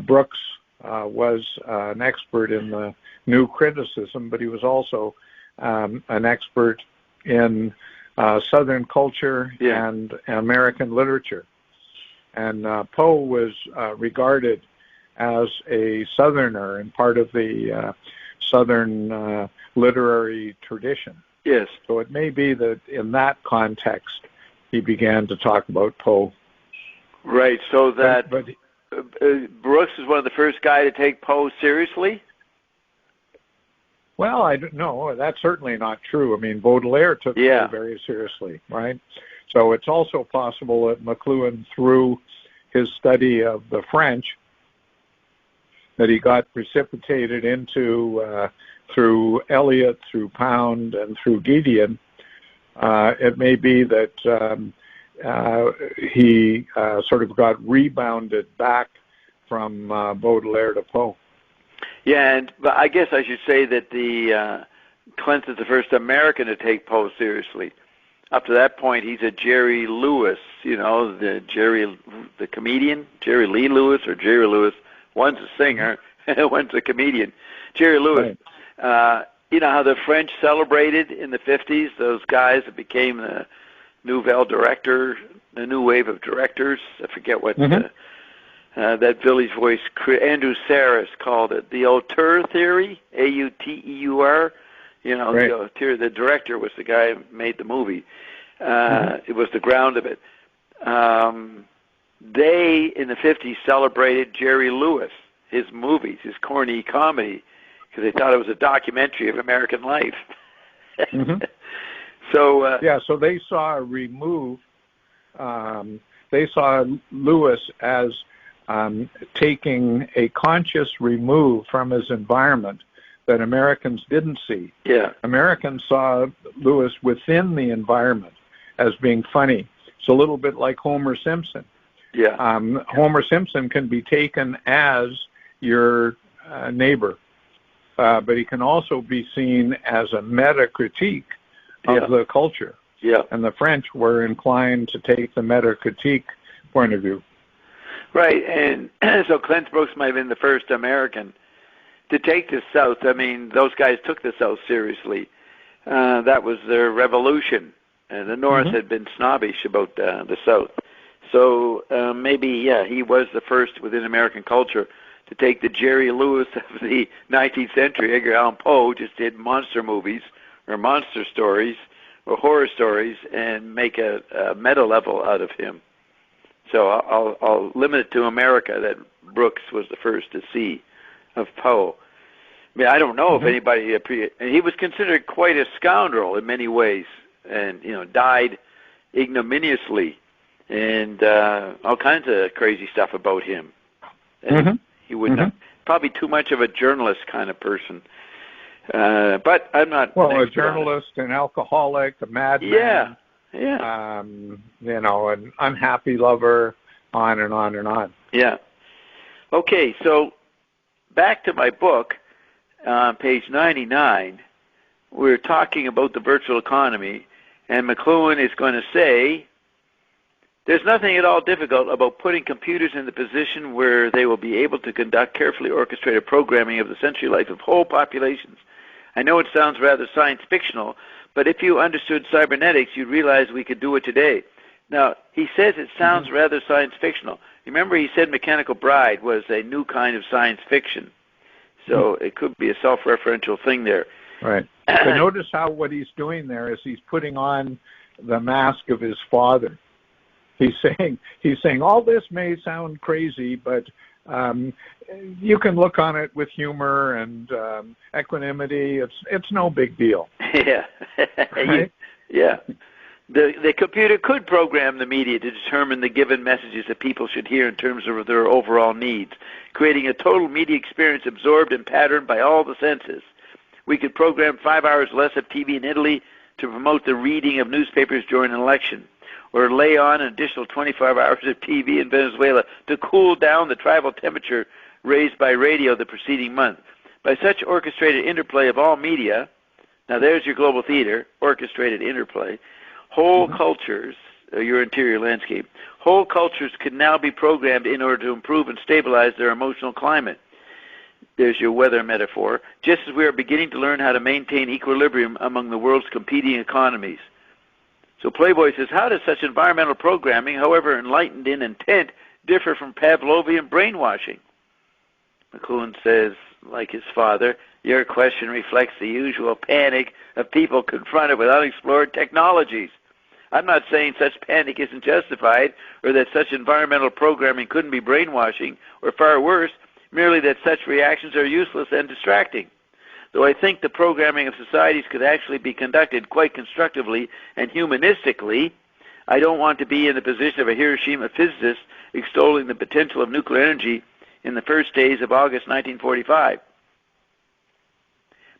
Brooks was an expert in the new criticism, but he was also an expert in Southern culture and American literature. And Poe was regarded as a Southerner and part of the Southern literary tradition. Yes. So it may be that in that context he began to talk about Poe. Right, so that but Brooks is one of the first guys to take Poe seriously? Well, I don't know. That's certainly not true. I mean, Baudelaire took Poe very seriously, right? So it's also possible that McLuhan, through his study of the French, that he got precipitated into through Eliot, through Pound, and through Gideon. It may be that he sort of got rebounded back from Baudelaire to Poe. Yeah, but I guess I should say that the Cleanth is the first American to take Poe seriously. Up to that point, he's a Jerry Lewis, the comedian, Jerry Lee Lewis or Jerry Lewis. One's a singer, one's a comedian. Jerry Lewis. Right. You know how the French celebrated in the 50s, those guys that became the Nouvelle director, the new wave of directors. I forget what that Village Voice, Andrew Saris called it the auteur theory, A-U-T-E-U-R. You know, right. the auteur, the director was the guy who made the movie. It was the ground of it. They, in the 50s, celebrated Jerry Lewis, his movies, his corny comedy, because they thought it was a documentary of American life. So so they saw a remove. They saw Lewis as taking a conscious remove from his environment that Americans didn't see. Yeah. Americans saw Lewis within the environment as being funny. It's a little bit like Homer Simpson. Yeah. Homer Simpson can be taken as your neighbor, but he can also be seen as a meta critique of the culture. Yeah. And the French were inclined to take the meta critique point of view. Right, and so Clint Brooks might have been the first American to take the South. I mean, those guys took the South seriously. That was their revolution, and the North had been snobbish about the South. So maybe, he was the first within American culture to take the Jerry Lewis of the 19th century. Edgar Allan Poe just did monster movies or monster stories or horror stories and make a meta level out of him. So I'll limit it to America that Brooks was the first to see of Poe. I mean, I don't know if anybody and he was considered quite a scoundrel in many ways, and died ignominiously, and all kinds of crazy stuff about him. And he would not, probably too much of a journalist kind of person. But I'm not. Well, a journalist, an alcoholic, a madman. Yeah. An unhappy lover, on and on and on. Yeah. Okay, so back to my book, page 99, we're talking about the virtual economy, and McLuhan is going to say, there's nothing at all difficult about putting computers in the position where they will be able to conduct carefully orchestrated programming of the century life of whole populations. I know it sounds rather science fictional, but if you understood cybernetics, you'd realize we could do it today. Now, he says it sounds rather science fictional. Remember, he said Mechanical Bride was a new kind of science fiction. So it could be a self-referential thing there. Right. But notice how what he's doing there is he's putting on the mask of his father. He's saying all this may sound crazy, but you can look on it with humor and equanimity. It's no big deal. Yeah. Right? Yeah. The computer could program the media to determine the given messages that people should hear in terms of their overall needs, creating a total media experience absorbed and patterned by all the senses. We could program 5 hours less of TV in Italy to promote the reading of newspapers during an election, or lay on an additional 25 hours of TV in Venezuela to cool down the tribal temperature raised by radio the preceding month. By such orchestrated interplay of all media, now there's your global theater, orchestrated interplay, whole cultures, your interior landscape, whole cultures can now be programmed in order to improve and stabilize their emotional climate. There's your weather metaphor, just as we are beginning to learn how to maintain equilibrium among the world's competing economies. So Playboy says, how does such environmental programming, however enlightened in intent, differ from Pavlovian brainwashing? McLuhan says, like his father, your question reflects the usual panic of people confronted with unexplored technologies. I'm not saying such panic isn't justified or that such environmental programming couldn't be brainwashing, or far worse, merely that such reactions are useless and distracting. Though I think the programming of societies could actually be conducted quite constructively and humanistically, I don't want to be in the position of a Hiroshima physicist extolling the potential of nuclear energy in the first days of August 1945.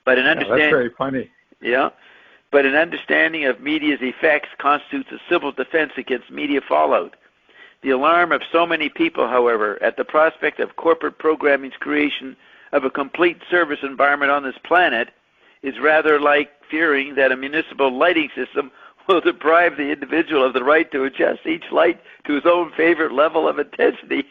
But that's very funny. Yeah, but an understanding of media's effects constitutes a civil defense against media fallout. The alarm of so many people, however, at the prospect of corporate programming's creation of a complete service environment on this planet is rather like fearing that a municipal lighting system will deprive the individual of the right to adjust each light to his own favorite level of intensity.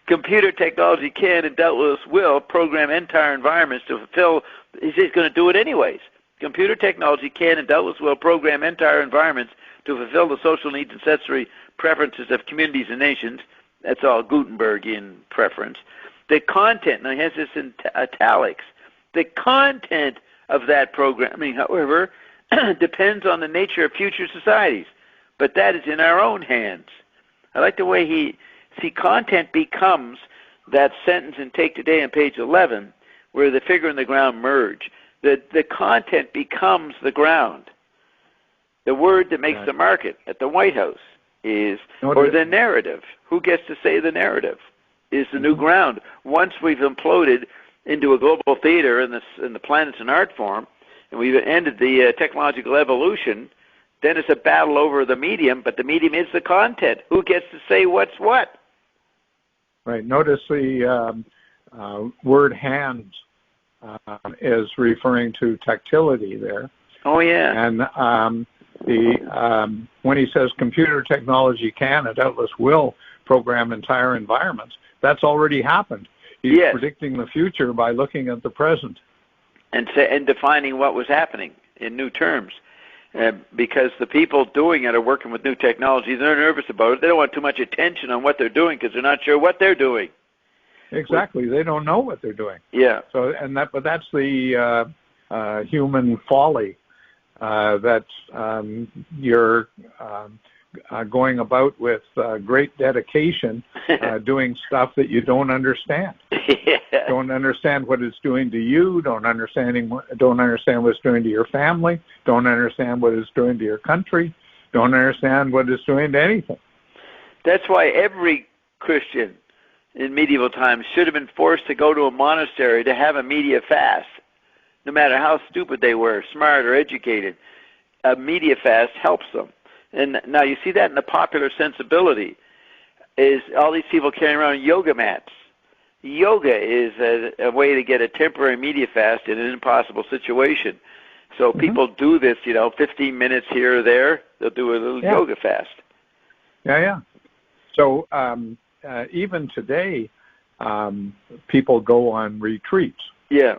Computer technology can and doubtless will program entire environments to fulfill, he's just going to do it anyways. Computer technology can and doubtless will program entire environments to fulfill the social needs and sensory preferences of communities and nations, That's all Gutenbergian preference. The content, and I have this in italics, the content of that programming, however, depends on the nature of future societies. But that is in our own hands. I like the way content becomes that sentence in Take Today on page 11, where the figure and the ground merge. The content becomes the ground. The word that makes the market at the White House is, or the narrative. Who gets to say the narrative is the new ground. Once we've imploded into a global theater and the planet's an art form, and we've ended the technological evolution, then it's a battle over the medium, but the medium is the content. Who gets to say what's what? Right. Notice the word hands is referring to tactility there. Oh, yeah. And when he says computer technology can and doubtless will program entire environments, that's already happened. He's predicting the future by looking at the present. And defining what was happening in new terms. Because the people doing it are working with new technology. They're nervous about it. They don't want too much attention on what they're doing because they're not sure what they're doing. Exactly. They don't know what they're doing. Yeah. So, but that's the human folly that you're going about with great dedication, doing stuff that you don't understand. Yeah. Don't understand what it's doing to you. Don't understand what it's doing to your family. Don't understand what it's doing to your country. Don't understand what it's doing to anything. That's why every Christian in medieval times should have been forced to go to a monastery to have a media fast, no matter how stupid they were, smart or educated. A media fast helps them. And now you see that in the popular sensibility is all these people carrying around yoga mats. Yoga is a way to get a temporary media fast in an impossible situation. So people do this, 15 minutes here or there. They'll do a little yoga fast. Yeah. So even today, people go on retreats. Yeah.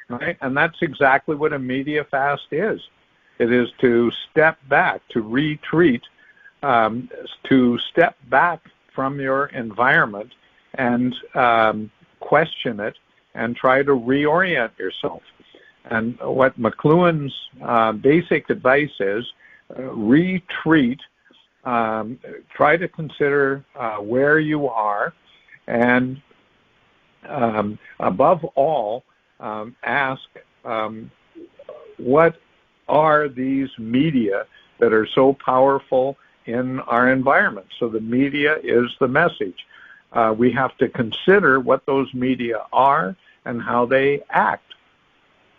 Right? And that's exactly what a media fast is. It is to step back, to retreat, to step back from your environment and question it and try to reorient yourself. And what McLuhan's basic advice is, retreat, try to consider where you are, and above all, ask what are these media that are so powerful in our environment. So the media is the message. We have to consider what those media are and how they act.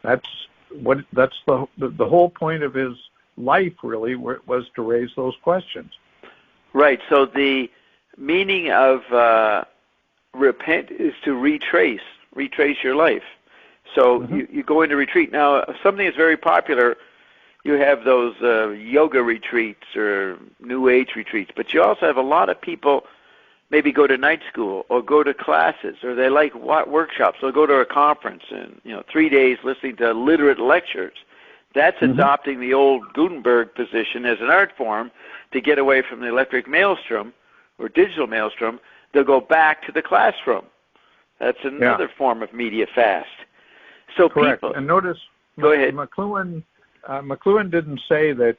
That's the whole point of his life, really, was to raise those questions. Right. So the meaning of repent is to retrace your life. So you go into retreat. Now, something that's very popular, you have those yoga retreats or New Age retreats, but you also have a lot of people maybe go to night school or go to classes, or they like workshops. They'll go to a conference and 3 days listening to literate lectures. That's adopting the old Gutenberg position as an art form to get away from the electric maelstrom or digital maelstrom. They'll go back to the classroom. That's another form of media fast. So correct. People, and notice, go ahead. McLuhan didn't say that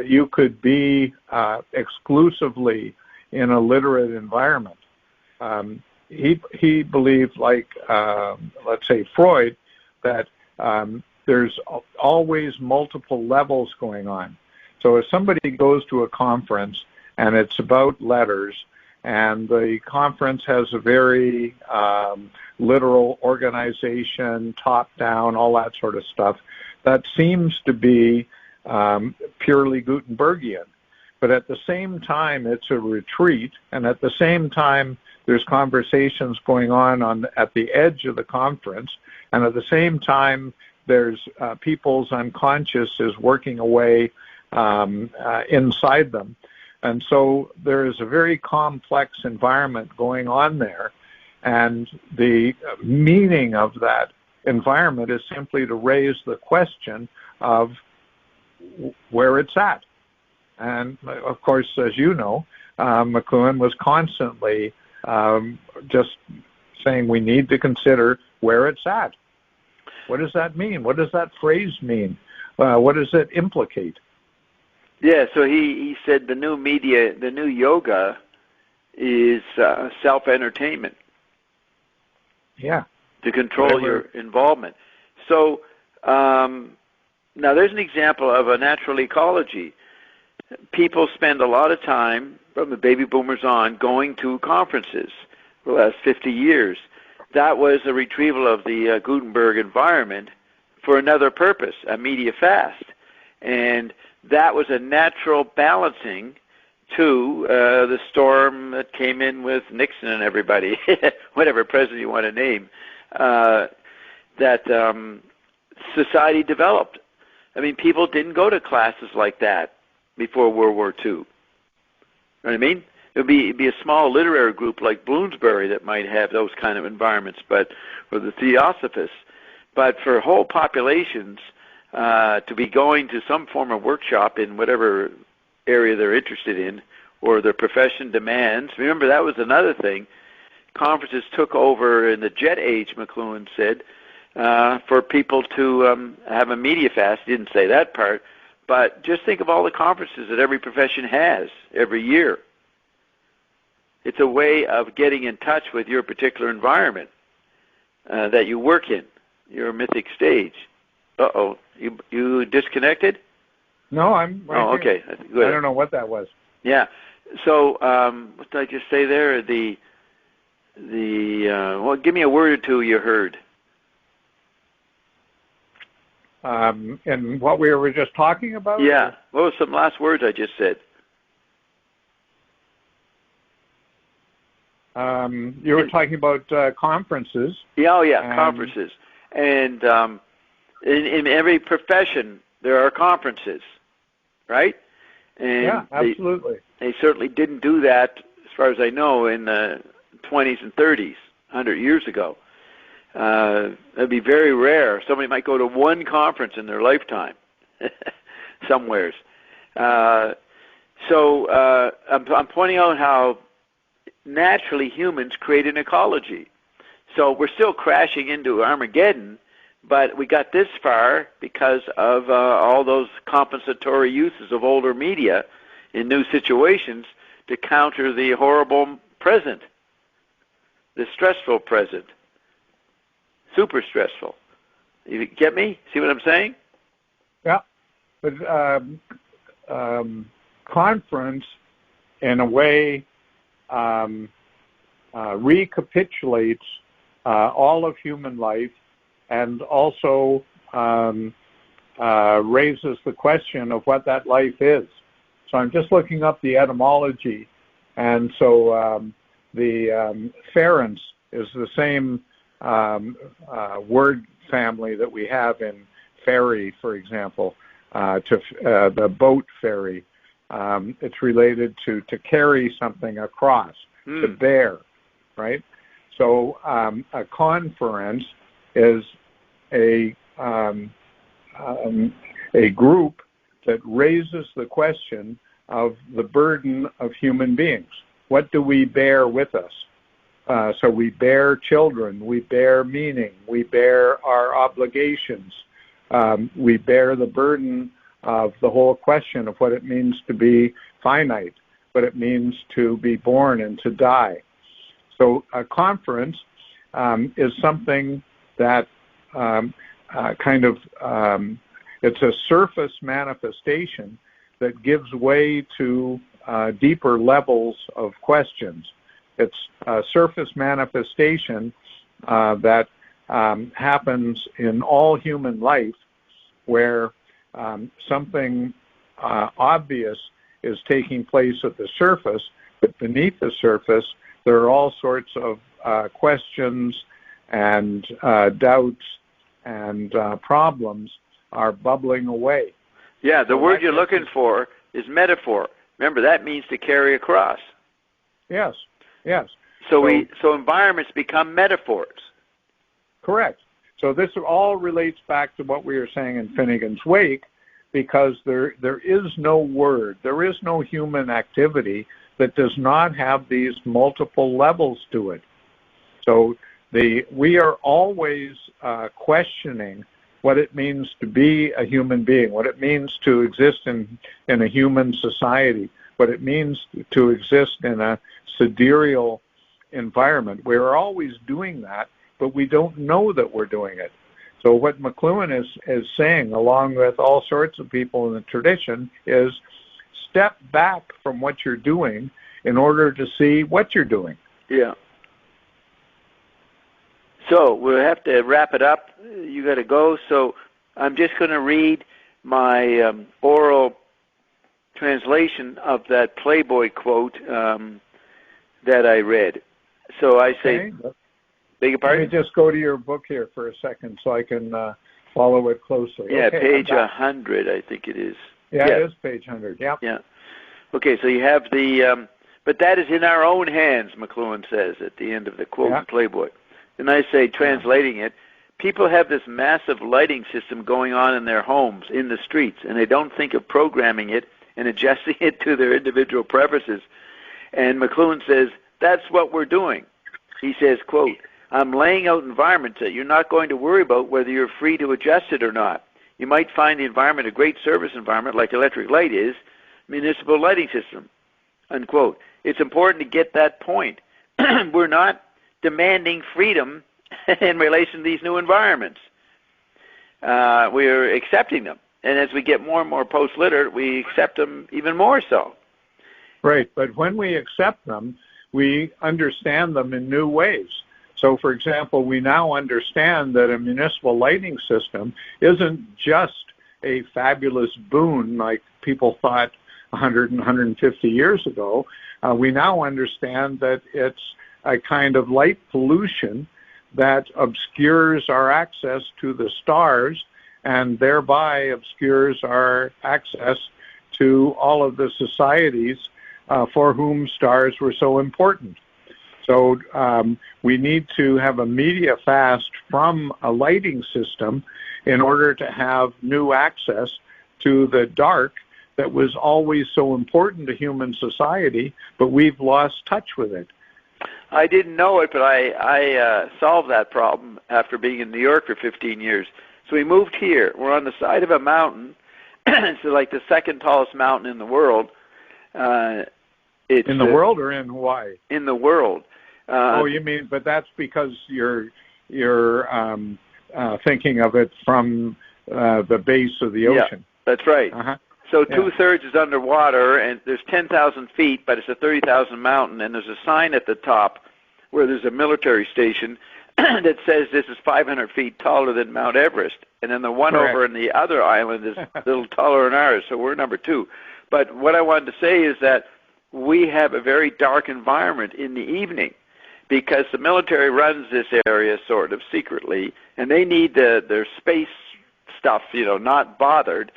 you could be exclusively in a literate environment. He believed, like let's say Freud, that there's always multiple levels going on. So if somebody goes to a conference and it's about letters, and the conference has a very literal organization, top-down, all that sort of stuff, that seems to be purely Gutenbergian. But at the same time, it's a retreat, and at the same time, there's conversations going on at the edge of the conference, and at the same time, there's people's unconscious is working away inside them. And so there is a very complex environment going on there, and the meaning of that environment is simply to raise the question of where it's at. And, of course, as you know, McLuhan was constantly just saying we need to consider where it's at. What does that mean? What does that phrase mean? What does it implicate? Yeah, so he said the new media, the new yoga is self-entertainment. Yeah. To control your involvement. So now there's an example of a natural ecology. People spend a lot of time, from the baby boomers on, going to conferences for the last 50 years. That was a retrieval of the Gutenberg environment for another purpose, a media fast. And that was a natural balancing to the storm that came in with Nixon and everybody, whatever president you want to name, that society developed. I mean, people didn't go to classes like that before World War II. You know what I mean? It'd be a small literary group like Bloomsbury that might have those kind of environments, but for the Theosophists. But for whole populations to be going to some form of workshop in whatever area they're interested in, or their profession demands. Remember, that was another thing. Conferences took over in the jet age, McLuhan said, for people to have a media fast. He didn't say that part, but just think of all the conferences that every profession has every year. It's a way of getting in touch with your particular environment that you work in, your mythic stage. Uh-oh, you disconnected? No, I'm right Oh, okay. Good. I don't know what that was. Yeah. So what did I just say there? Well, give me a word or two you heard. And what we were just talking about? Yeah. What were some last words I just said? You were talking about conferences. Yeah, conferences. And in every profession, there are conferences, right? And yeah, absolutely. They certainly didn't do that, as far as I know, in the 20s and 30s, 100 years ago. It'd be very rare. Somebody might go to one conference in their lifetime, somewheres. So I'm pointing out how naturally humans create an ecology. So we're still crashing into Armageddon, but we got this far because of all those compensatory uses of older media in new situations to counter the horrible present, the stressful present, super stressful. You get me? See what I'm saying? Yeah. But conference, in a way, recapitulates all of human life, and also raises the question of what that life is. So I'm just looking up the etymology, and so the ference is the same word family that we have in ferry, for example, to the boat ferry. It's related to carry something across, to bear, right? So a conference is a group that raises the question of the burden of human beings. What do we bear with us? So we bear children, we bear meaning, we bear our obligations, we bear the burden of the whole question of what it means to be finite, what it means to be born and to die. So a conference is something that it's a surface manifestation that gives way to deeper levels of questions. It's a surface manifestation that happens in all human life, where something obvious is taking place at the surface, but beneath the surface there are all sorts of questions and doubts and problems are bubbling away. Yeah, the word you're looking for is metaphor. Remember, that means to carry across. Yes, yes. So environments become metaphors. Correct. So this all relates back to what we were saying in Finnegan's Wake, because there is no word, there is no human activity that does not have these multiple levels to it. So we are always questioning what it means to be a human being, what it means to exist in a human society, what it means to exist in a sidereal environment. We're always doing that, but we don't know that we're doing it. So what McLuhan is saying, along with all sorts of people in the tradition, is step back from what you're doing in order to see what you're doing. Yeah. So we'll have to wrap it up. You got to go. So I'm just going to read my oral translation of that Playboy quote that I read. So I say, beg your pardon? Let me just go to your book here for a second so I can follow it closely. Yeah, okay, page 100, I think it is. Yeah, it is page 100, yeah. Yeah. Okay, so you have the, but that is in our own hands, McLuhan says at the end of the quote in Playboy. And I say, translating it, people have this massive lighting system going on in their homes, in the streets, and they don't think of programming it and adjusting it to their individual preferences. And McLuhan says, that's what we're doing. He says, quote, I'm laying out environments that you're not going to worry about whether you're free to adjust it or not. You might find the environment a great service environment like electric light is, municipal lighting system, unquote. It's important to get that point. We're not demanding freedom in relation to these new environments. We're accepting them. And as we get more and more post-literate, we accept them even more so. Right, but when we accept them, we understand them in new ways. So, for example, we now understand that a municipal lighting system isn't just a fabulous boon like people thought 100 and 150 years ago. We now understand that it's a kind of light pollution that obscures our access to the stars and thereby obscures our access to all of the societies for whom stars were so important. So we need to have a media fast from a lighting system in order to have new access to the dark that was always so important to human society, but we've lost touch with it. I didn't know it, but I solved that problem after being in New York for 15 years. So we moved here. We're on the side of a mountain. It's like the second tallest mountain in the world. It's in the world or in Hawaii? In the world. You mean, but that's because you're thinking of it from the base of the ocean. Yeah, that's right. Uh-huh. So two-thirds is underwater, and there's 10,000 feet, but it's a 30,000 mountain, and there's a sign at the top where there's a military station that says this is 500 feet taller than Mount Everest, and then the one over in the other island is a little taller than ours, so we're number 2. But what I wanted to say is that we have a very dark environment in the evening because the military runs this area sort of secretly, and they need their space stuff, not bothered,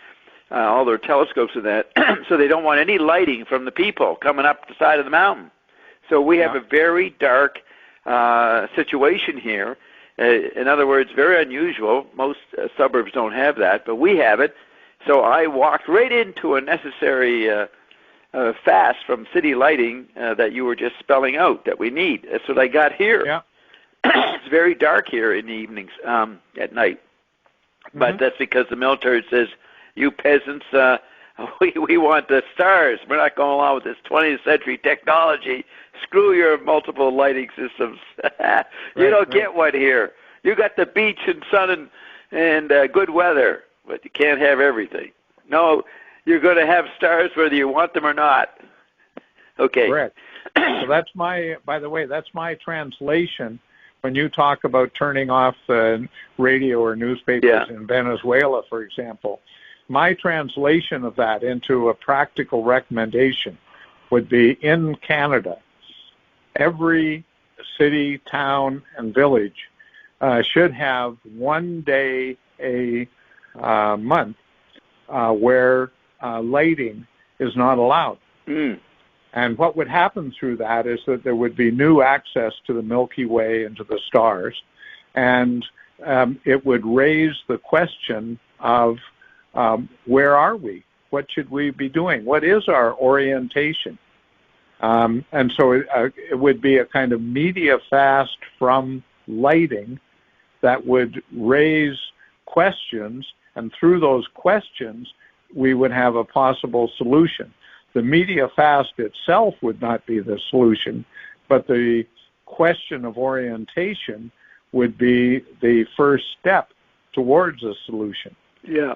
all their telescopes and that, so they don't want any lighting from the people coming up the side of the mountain. So we have a very dark situation here. In other words, very unusual. Most suburbs don't have that, but we have it. So I walked right into a necessary fast from city lighting that you were just spelling out that we need. That's what I got here. Yeah. It's very dark here in the evenings, at night. But that's because the military says, you peasants, we want the stars. We're not going along with this 20th century technology. Screw your multiple lighting systems. You don't get one here. You got the beach and sun and good weather, but you can't have everything. No, you're going to have stars whether you want them or not. Okay. Correct. So that's by the way, that's my translation when you talk about turning off the radio or newspapers in Venezuela, for example. My translation of that into a practical recommendation would be in Canada, every city, town, and village should have one day a month where lighting is not allowed. And what would happen through that is that there would be new access to the Milky Way and to the stars, and it would raise the question of where are we? What should we be doing? What is our orientation? And so it would be a kind of media fast from lighting that would raise questions, and through those questions, we would have a possible solution. The media fast itself would not be the solution, but the question of orientation would be the first step towards a solution. Yeah.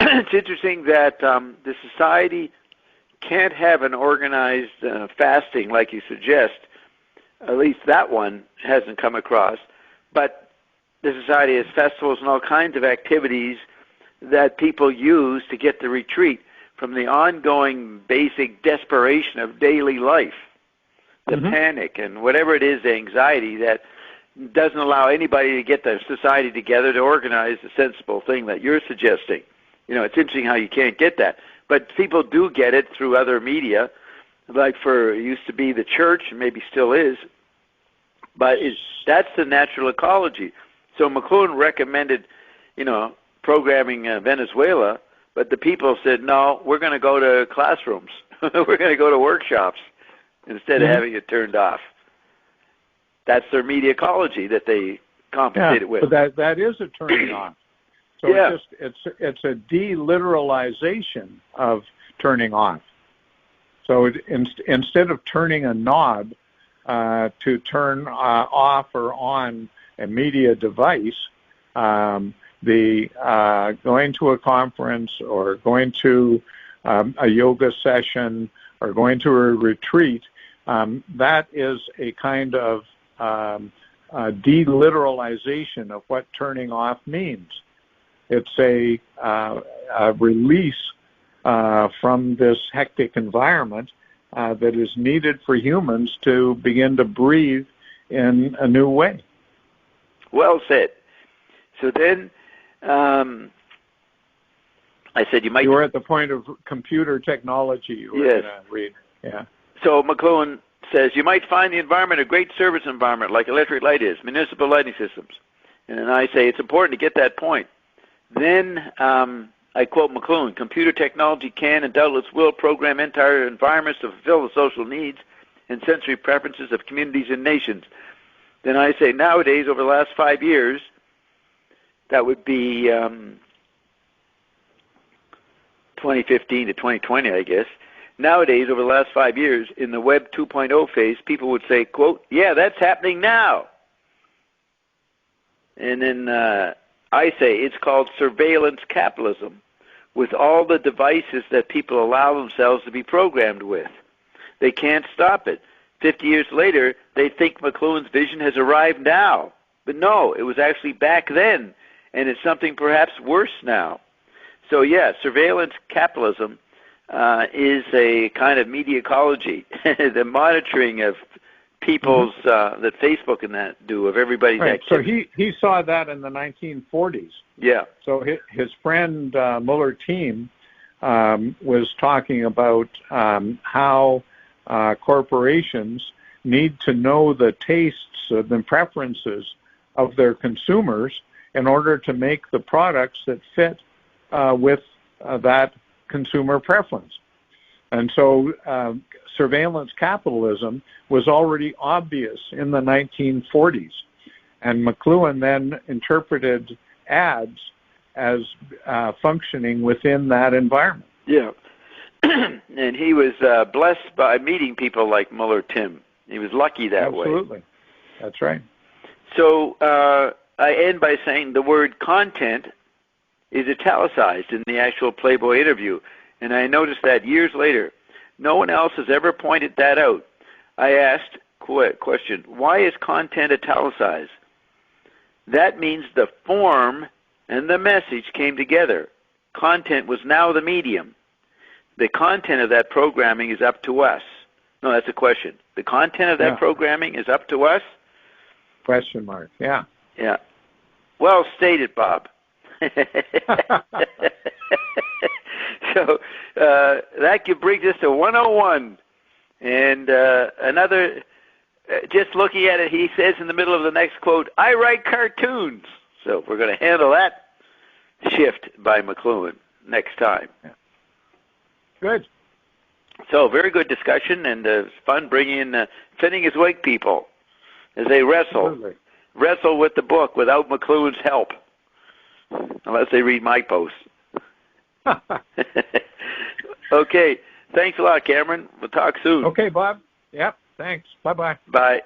It's interesting that the society can't have an organized fasting like you suggest. At least that one hasn't come across. But the society has festivals and all kinds of activities that people use to get the retreat from the ongoing basic desperation of daily life, the panic and whatever it is, the anxiety that doesn't allow anybody to get the society together to organize the sensible thing that you're suggesting. You know, it's interesting how you can't get that. But people do get it through other media, like it used to be the church, and maybe still is. But that's the natural ecology. So McLuhan recommended, programming Venezuela, but the people said, no, we're going to go to classrooms. We're going to go to workshops instead of having it turned off. That's their media ecology that they compensated with. But that is a turning off. So it's a deliteralization of turning off. So instead of turning a knob to turn off or on a media device, going to a conference or going to a yoga session or going to a retreat, that is a kind of deliteralization of what turning off means. It's a release from this hectic environment that is needed for humans to begin to breathe in a new way. Well said. So then, I said you might... You were at the point of computer technology you were going to read. Yeah. So McLuhan says, you might find the environment a great service environment like electric light is, municipal lighting systems. And then I say it's important to get that point. Then I quote McLuhan, computer technology can and doubtless will program entire environments to fulfill the social needs and sensory preferences of communities and nations. Then I say nowadays, over the last 5 years, that would be 2015 to 2020, I guess. Nowadays, over the last 5 years, in the Web 2.0 phase, people would say, quote, yeah, that's happening now. And then I say it's called surveillance capitalism, with all the devices that people allow themselves to be programmed with. They can't stop it. 50 years later, they think McLuhan's vision has arrived now. But no, it was actually back then, and it's something perhaps worse now. So yeah, surveillance capitalism is a kind of media ecology, the monitoring of people's, that Facebook and that do, of everybody's activity. So he saw that in the 1940s. Yeah. So his friend Muller Team was talking about how corporations need to know the tastes and the preferences of their consumers in order to make the products that fit with that consumer preference. And so surveillance capitalism was already obvious in the 1940s. And McLuhan then interpreted ads as functioning within that environment. Yeah. And he was blessed by meeting people like Muller Tim. He was lucky that way. Absolutely. That's right. So I end by saying the word content is italicized in the actual Playboy interview. And I noticed that years later. No one else has ever pointed that out. I asked, question, why is content italicized? That means the form and the message came together. Content was now the medium. The content of that programming is up to us. No, that's a question. The content of that programming is up to us? Question mark, yeah. Yeah. Well stated, Bob. So that brings us to 101. And another, just looking at it, he says in the middle of the next quote, I write cartoons. So we're going to handle that shift by McLuhan next time. Yeah. Good. So very good discussion, and it's fun bringing in Finning his Wake people as they wrestle with the book without McLuhan's help, unless they read my posts. Okay, thanks a lot, Cameron. We'll talk soon. Okay, Bob. Yep, thanks. Bye-bye. Bye.